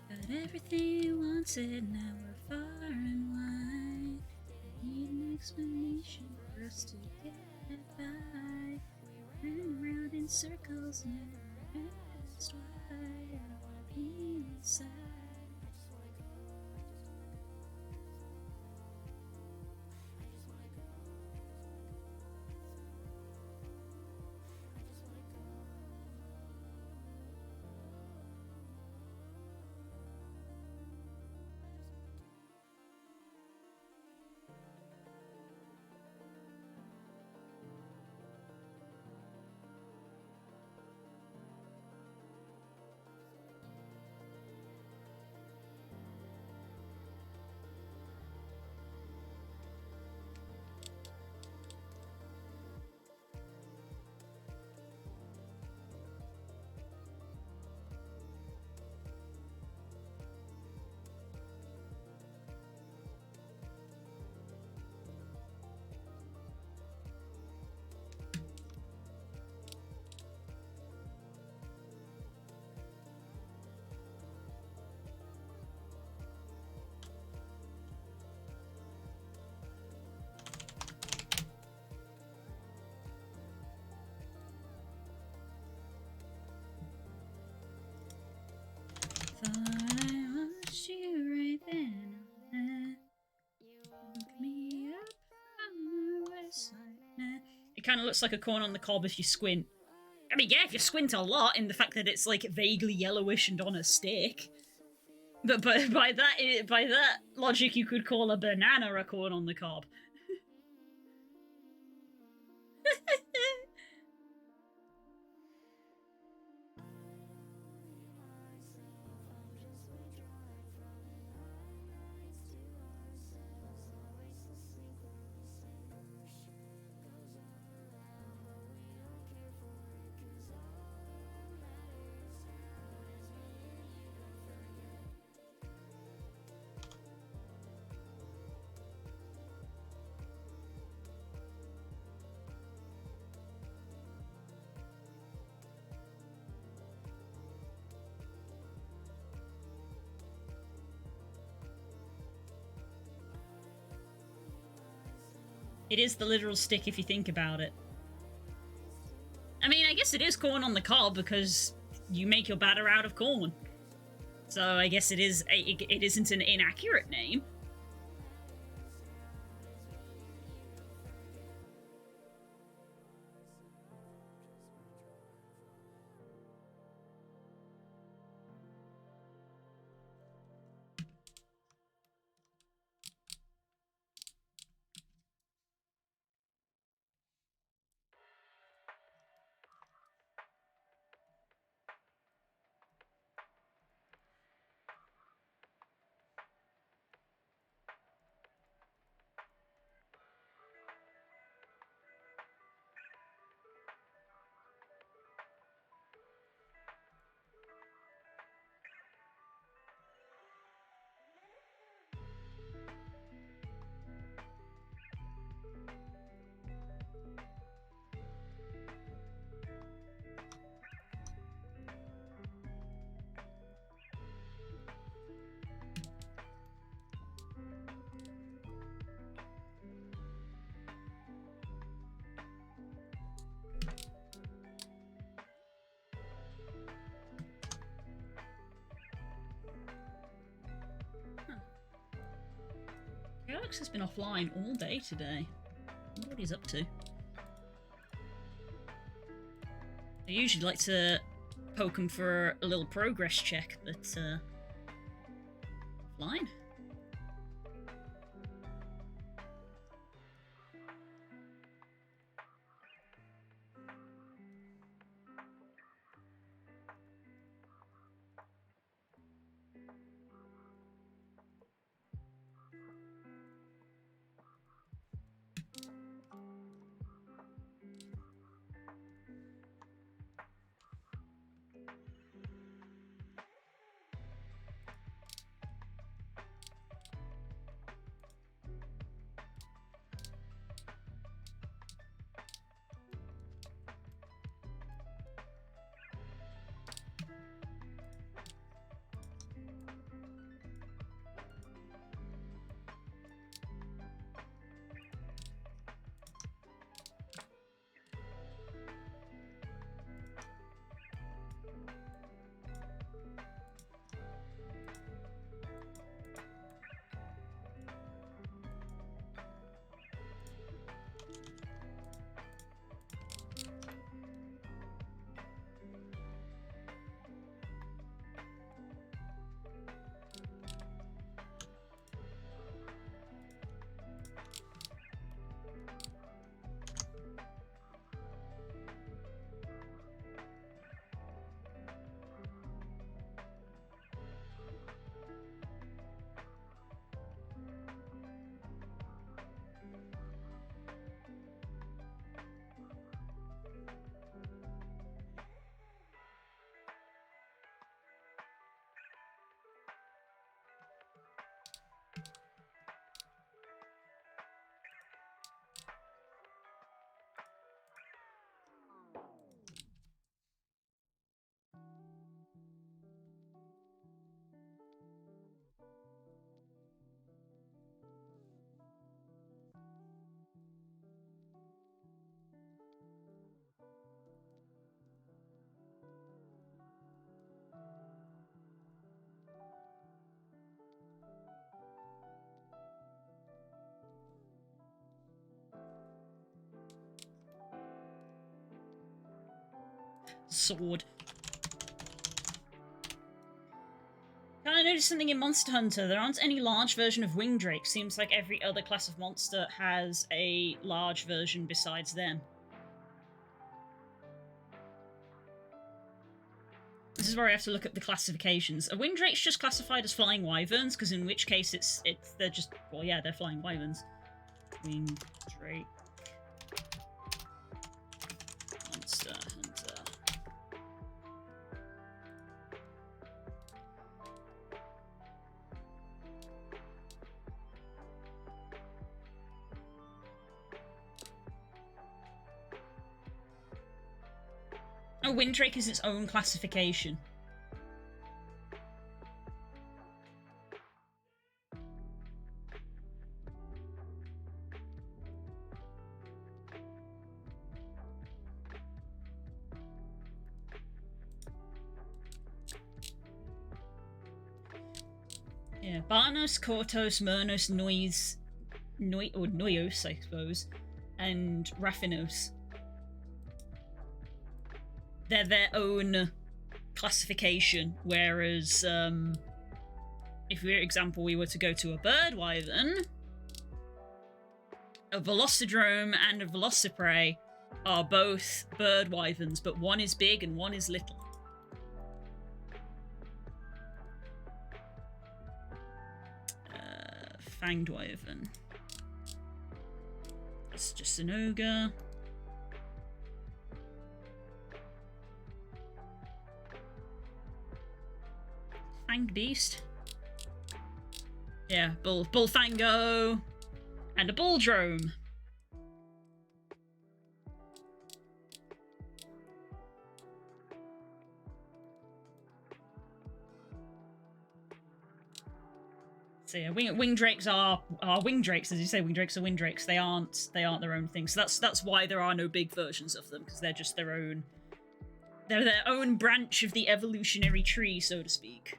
Got everything you wanted, now we're far and wide. Need an explanation for us to get by. Ran around in circles, never asked why. I wanna be inside. Thought I watched you right then and woke me up from the west side. It kind of looks like a corn on the cob if you squint. I mean, yeah, if you squint a lot, in the fact that it's like vaguely yellowish and on a stick. But by that logic, you could call a banana a corn on the cob. It is the literal stick if you think about it. I mean, I guess it is corn on the cob because you make your batter out of corn. So I guess it isn't an inaccurate name. Alex has been offline all day today. I wonder what he's up to. I usually like to poke him for a little progress check, but offline. Sword. Kinda noticed something in Monster Hunter. There aren't any large version of Wing Drake. Seems like every other class of monster has a large version besides them. This is where I have to look at the classifications. A Wing Drake's just classified as flying wyverns, because in which case they're just, well, yeah, they're flying wyverns. Wing Drake. Monster Hunter. Oh, Wind Drake is its own classification. Yeah, Barnos, Kortos, Murnos, Noios, I suppose, and Raffinos. They're their own classification, whereas if, for example, we were to go to a bird wyvern, a Velocidrome and a Velocipray are both bird wyverns, but one is big and one is little. Fanged wyvern. It's just an ogre. Fanged beast. Yeah, Bullfango. And a Bulldrome. So yeah, wing drakes are wing drakes, as you say. Wing drakes are wing drakes. They aren't their own thing. So that's why there are no big versions of them, because they're just their own. They're their own branch of the evolutionary tree, so to speak.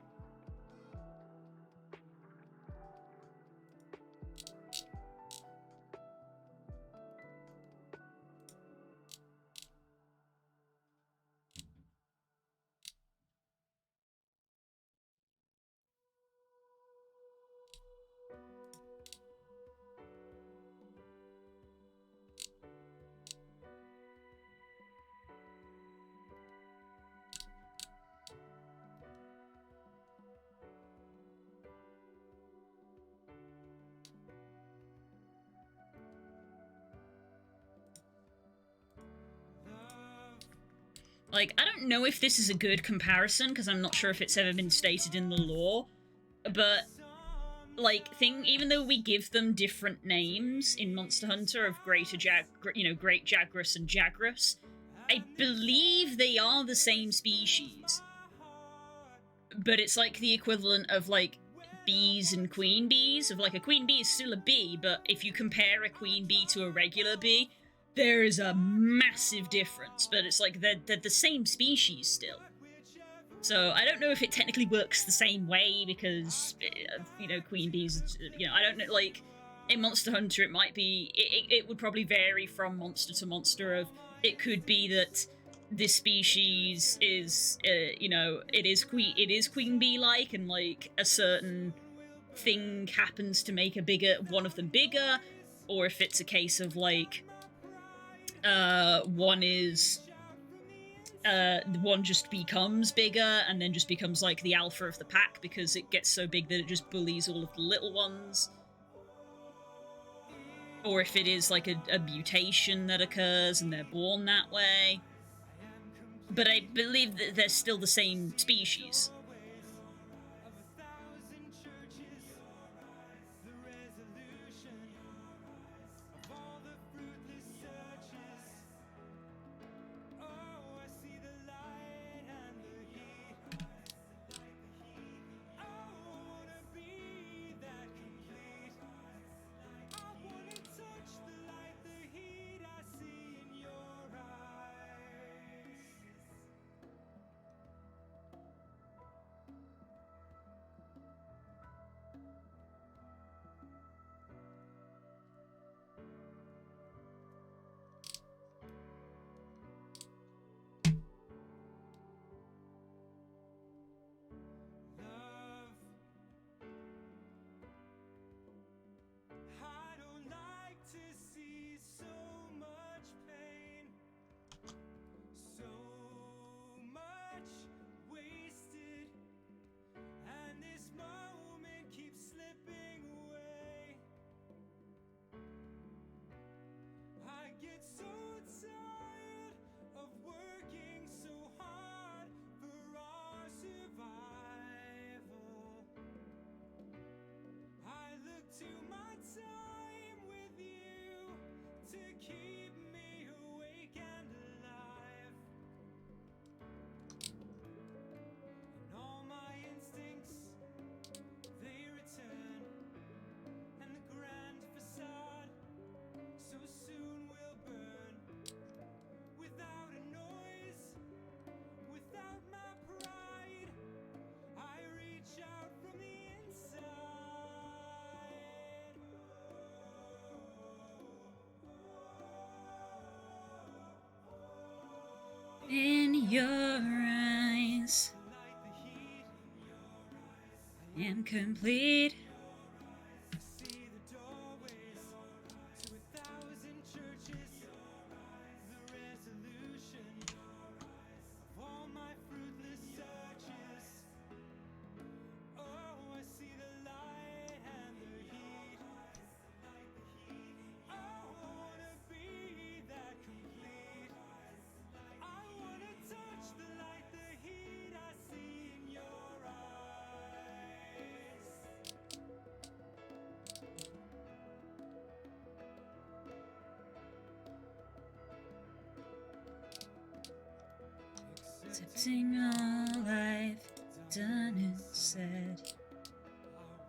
Like, I don't know if this is a good comparison, because I'm not sure if it's ever been stated in the lore, but, like, even though we give them different names in Monster Hunter of Great Jagras and Jagras, I believe they are the same species. But it's like the equivalent of, like, bees and queen bees, of, like, a queen bee is still a bee, but if you compare a queen bee to a regular bee, there is a massive difference, but it's like they're the same species still. So I don't know if it technically works the same way, because, queen bees, I don't know, like, in Monster Hunter it might be, it would probably vary from monster to monster. Of, it could be that this species is, it is queen bee-like, and, like, a certain thing happens to make one of them bigger, or if it's a case of, like, one just becomes bigger and then just becomes like the alpha of the pack because it gets so big that it just bullies all of the little ones. Or if it is like a mutation that occurs and they're born that way. But I believe that they're still the same species. your eyes. I am complete. I see the doorways to 1,000 churches. The resolution of all my fruitless searches. Oh, I see the light and the heat. Oh, I wanna be that complete. I wanna touch the light, the heat I see in your eyes. Accepting all I've done and said. I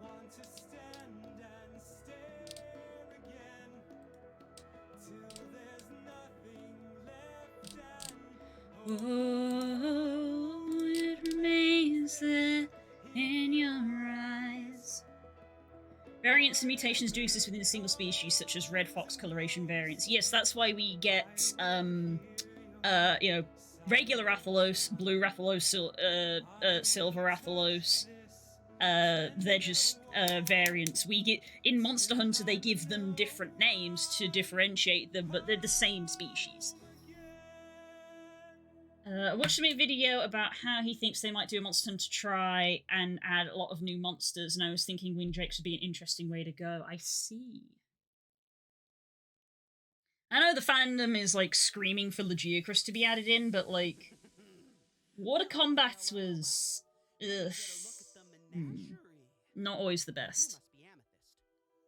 want to stand and stare again till there's nothing left and Oh, it remains there in your eyes. Variants and mutations do exist within a single species, such as red fox coloration variants. Yes, that's why we get, regular Rathalos, blue Rathalos, silver Rathalos. They're just variants. We get in Monster Hunter, they give them different names to differentiate them, but they're the same species. I watched a video about how he thinks they might do a Monster Hunter try and add a lot of new monsters, and I was thinking Windrakes would be an interesting way to go. I see. I know the fandom is, like, screaming for Legiocrus to be added in, but, like, Water Combat was... ugh. Not always the best.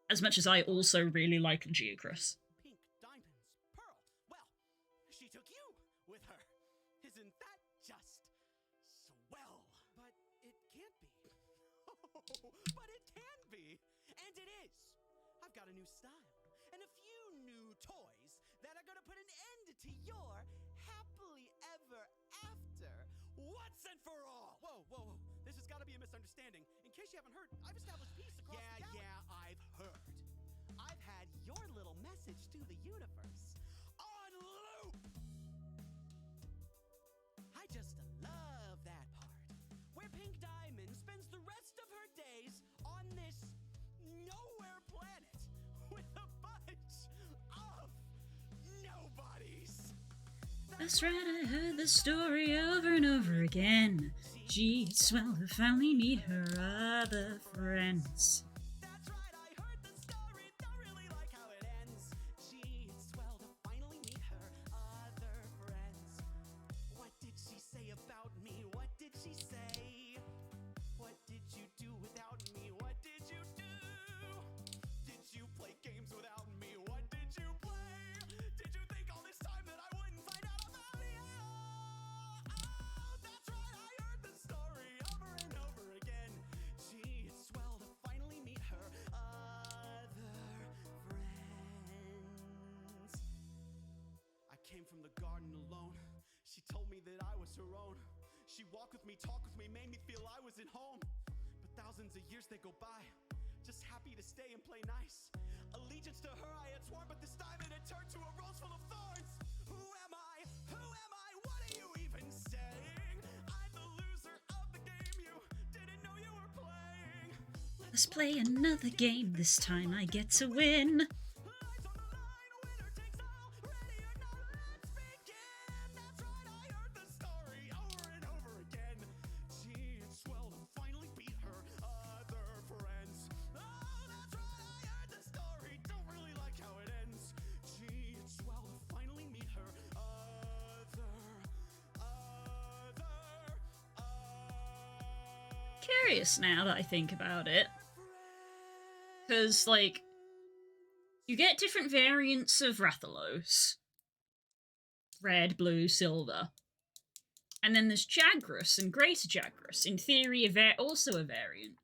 As much as I also really like Legiocrus. Pink diamonds, pearl. Well, she took you with her. Isn't that just swell? But it can't be. But it can be. And it is. I've got a new style and a few new toys that are gonna put an end to your happily ever after once and for all. Whoa, whoa, whoa. This has got to be a misunderstanding. In case you haven't heard, I've established peace across the galaxy. Yeah, I've heard. I've had your little message to the universe on loop. I just love that part where Pink Diamond spends the rest of her days on this nowhere planet with a bunch of nobodies. That's right, I heard the story over and over again. Gee, it's swell to finally meet her other friends. That's right, I heard the story, don't really like how it ends. Gee, it's swell to finally meet her other friends. What did she say about me? What did she say? What did you do without me? What did you do? Did you play games without me? What did you play? Did you think all this time that I wouldn't find out about you? Oh, that's right, I heard the story over and over again. Gee, it's swell to finally meet her other friends. I came from the garden alone. She told me that I was her own. She walked with me, talked with me, made me feel I was at home. But thousands of years they go by, just happy to stay and play nice. Allegiance to her I had sworn, but this time it had turned to a rose full of thorns. Who am I? Who am I? What are you even saying? I'm the loser of the game you didn't know you were playing. Let's play another game. This time I get to win. Lights on the line, winner takes all. Ready or not, let's begin. That's right, I heard the story over and over again. Gee, it's swell to finally beat her other friends. Oh, that's right, I heard the story, don't really like how it ends. Gee, it's swell to finally meet her Curious now that I think about it. Because, like, you get different variants of Rathalos. Red, blue, silver. And then there's Jagras and Greater Jagras. In theory, also a variant.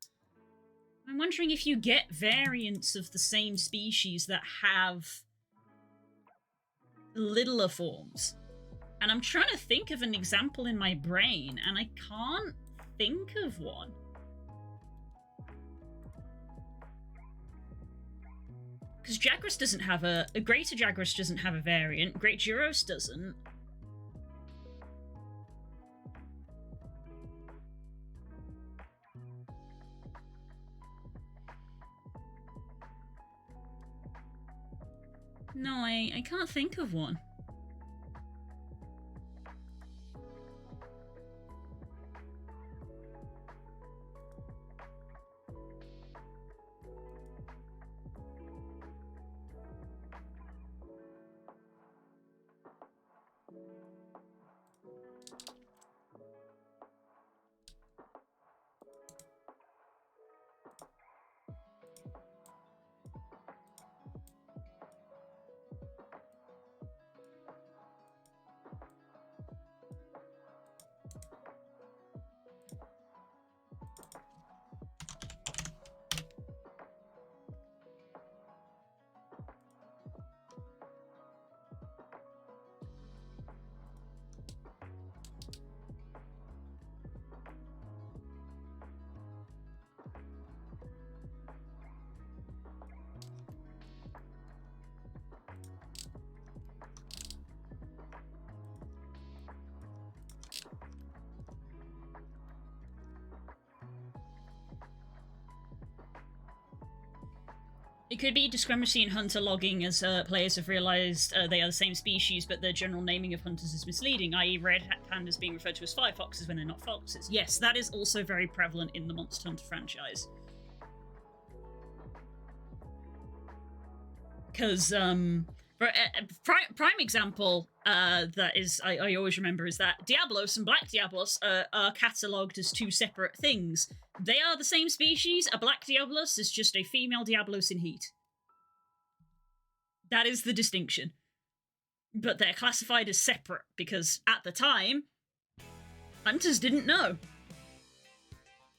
I'm wondering if you get variants of the same species that have littler forms. And I'm trying to think of an example in my brain, and I can't think of one. Because Jagras doesn't have a Greater Jagras doesn't have a variant. Great Gyros doesn't. No, I can't think of one. It could be discrepancy in hunter logging, as players have realised they are the same species, but the general naming of hunters is misleading, i.e. red pandas being referred to as fire foxes when they're not foxes. Yes, that is also very prevalent in the Monster Hunter franchise. Because, prime example that is I always remember is that Diablos and Black Diablos are catalogued as two separate things. They are the same species. A Black Diablos is just a female Diablos in heat. That is the distinction. But they're classified as separate because at the time, hunters didn't know.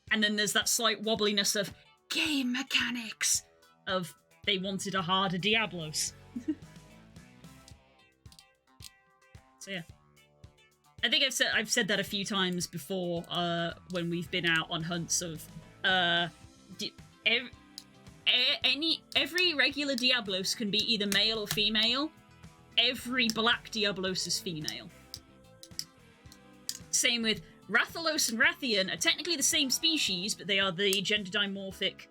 And then there's that slight wobbliness of game mechanics of they wanted a harder Diablos. So yeah. I think I've said that a few times before when we've been out on hunts of every regular Diablos can be either male or female. Every Black Diablos is female. Same with Rathalos and Rathian are technically the same species, but they are the gender dimorphic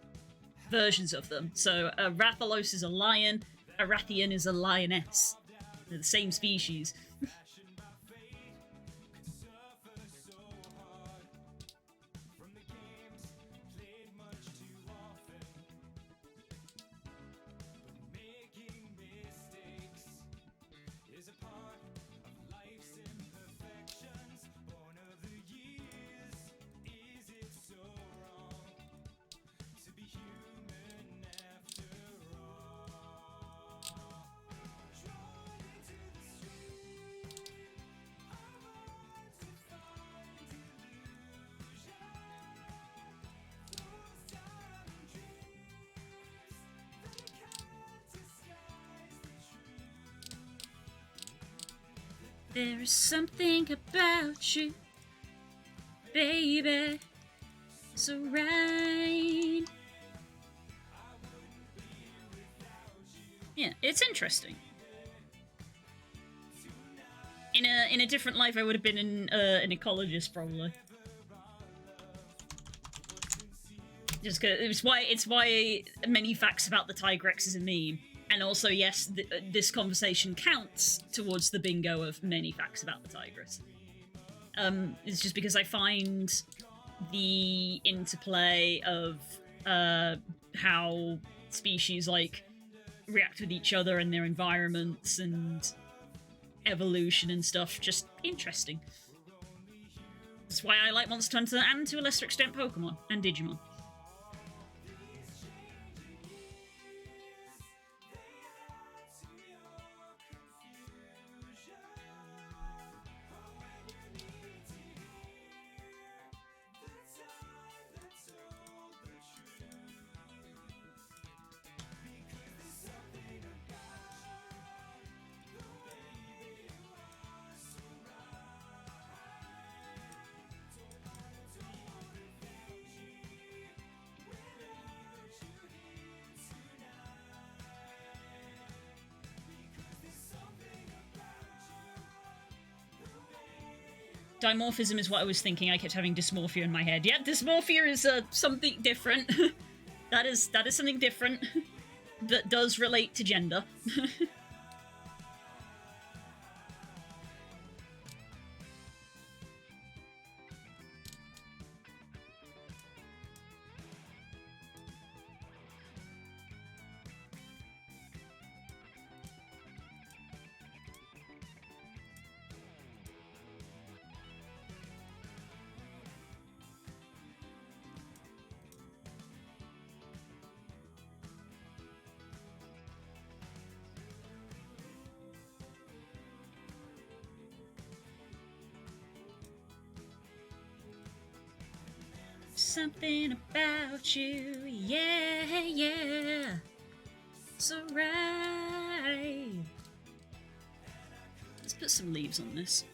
versions of them. So Rathalos is a lion, a Rathian is a lioness. They're the same species. There is something about you, baby, so right. Yeah, it's interesting. In a different life, I would have been an ecologist probably. Just cause it's why many facts about the Tigrex is a meme. And also, yes, this conversation counts towards the bingo of many facts about the tigress. It's just because I find the interplay of how species like react with each other and their environments and evolution and stuff just interesting. That's why I like Monster Hunter and, to a lesser extent, Pokemon and Digimon. Dimorphism is what I was thinking. I kept having dysmorphia in my head. Yeah, dysmorphia is something different. that is something different that does relate to gender. something about you. Yeah, yeah. So right. Let's put some leaves on this.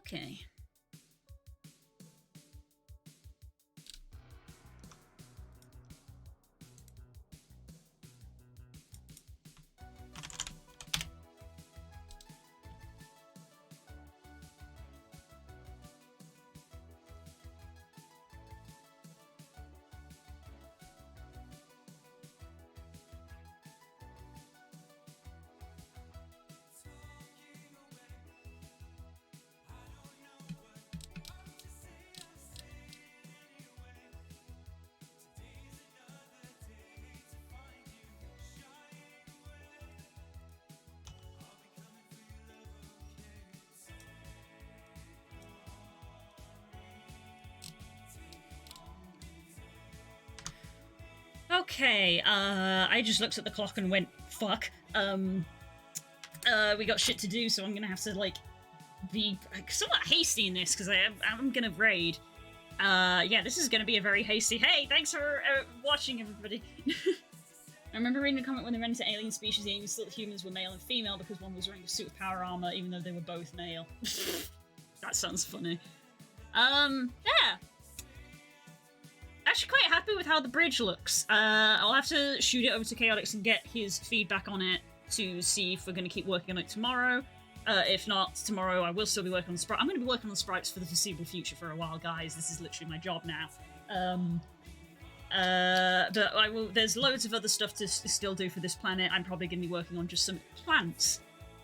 Okay. Okay, I just looked at the clock and went, fuck. We got shit to do, so I'm gonna have to, like, be somewhat hasty in this, because I'm gonna raid. Yeah, this is gonna be a very hasty. Hey, thanks for watching, everybody. I remember reading a comment when they ran into alien species, the aliens thought humans were male and female because one was wearing a suit of power armor, even though they were both male. That sounds funny. Yeah. Actually quite happy with how the bridge looks. I'll have to shoot it over to Chaotix and get his feedback on it to see if we're going to keep working on it tomorrow. If not, tomorrow I will still be working on Sprites. I'm going to be working on Sprites for the foreseeable future for a while, guys. This is literally my job now. But I will. There's loads of other stuff to still do for this planet. I'm probably going to be working on just some plants.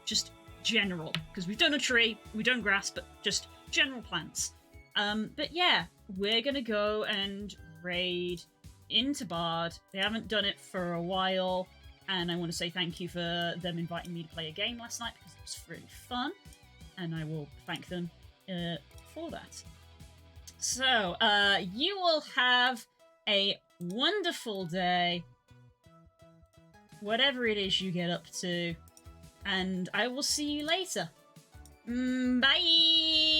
Just general, because we've done a tree, we've done grass, but just general plants. But yeah, we're gonna go and raid into Bard. They haven't done it for a while, and I want to say thank you for them inviting me to play a game last night because it was really fun, and I will thank them for that. So, you will have a wonderful day, whatever it is you get up to, and I will see you later. Bye!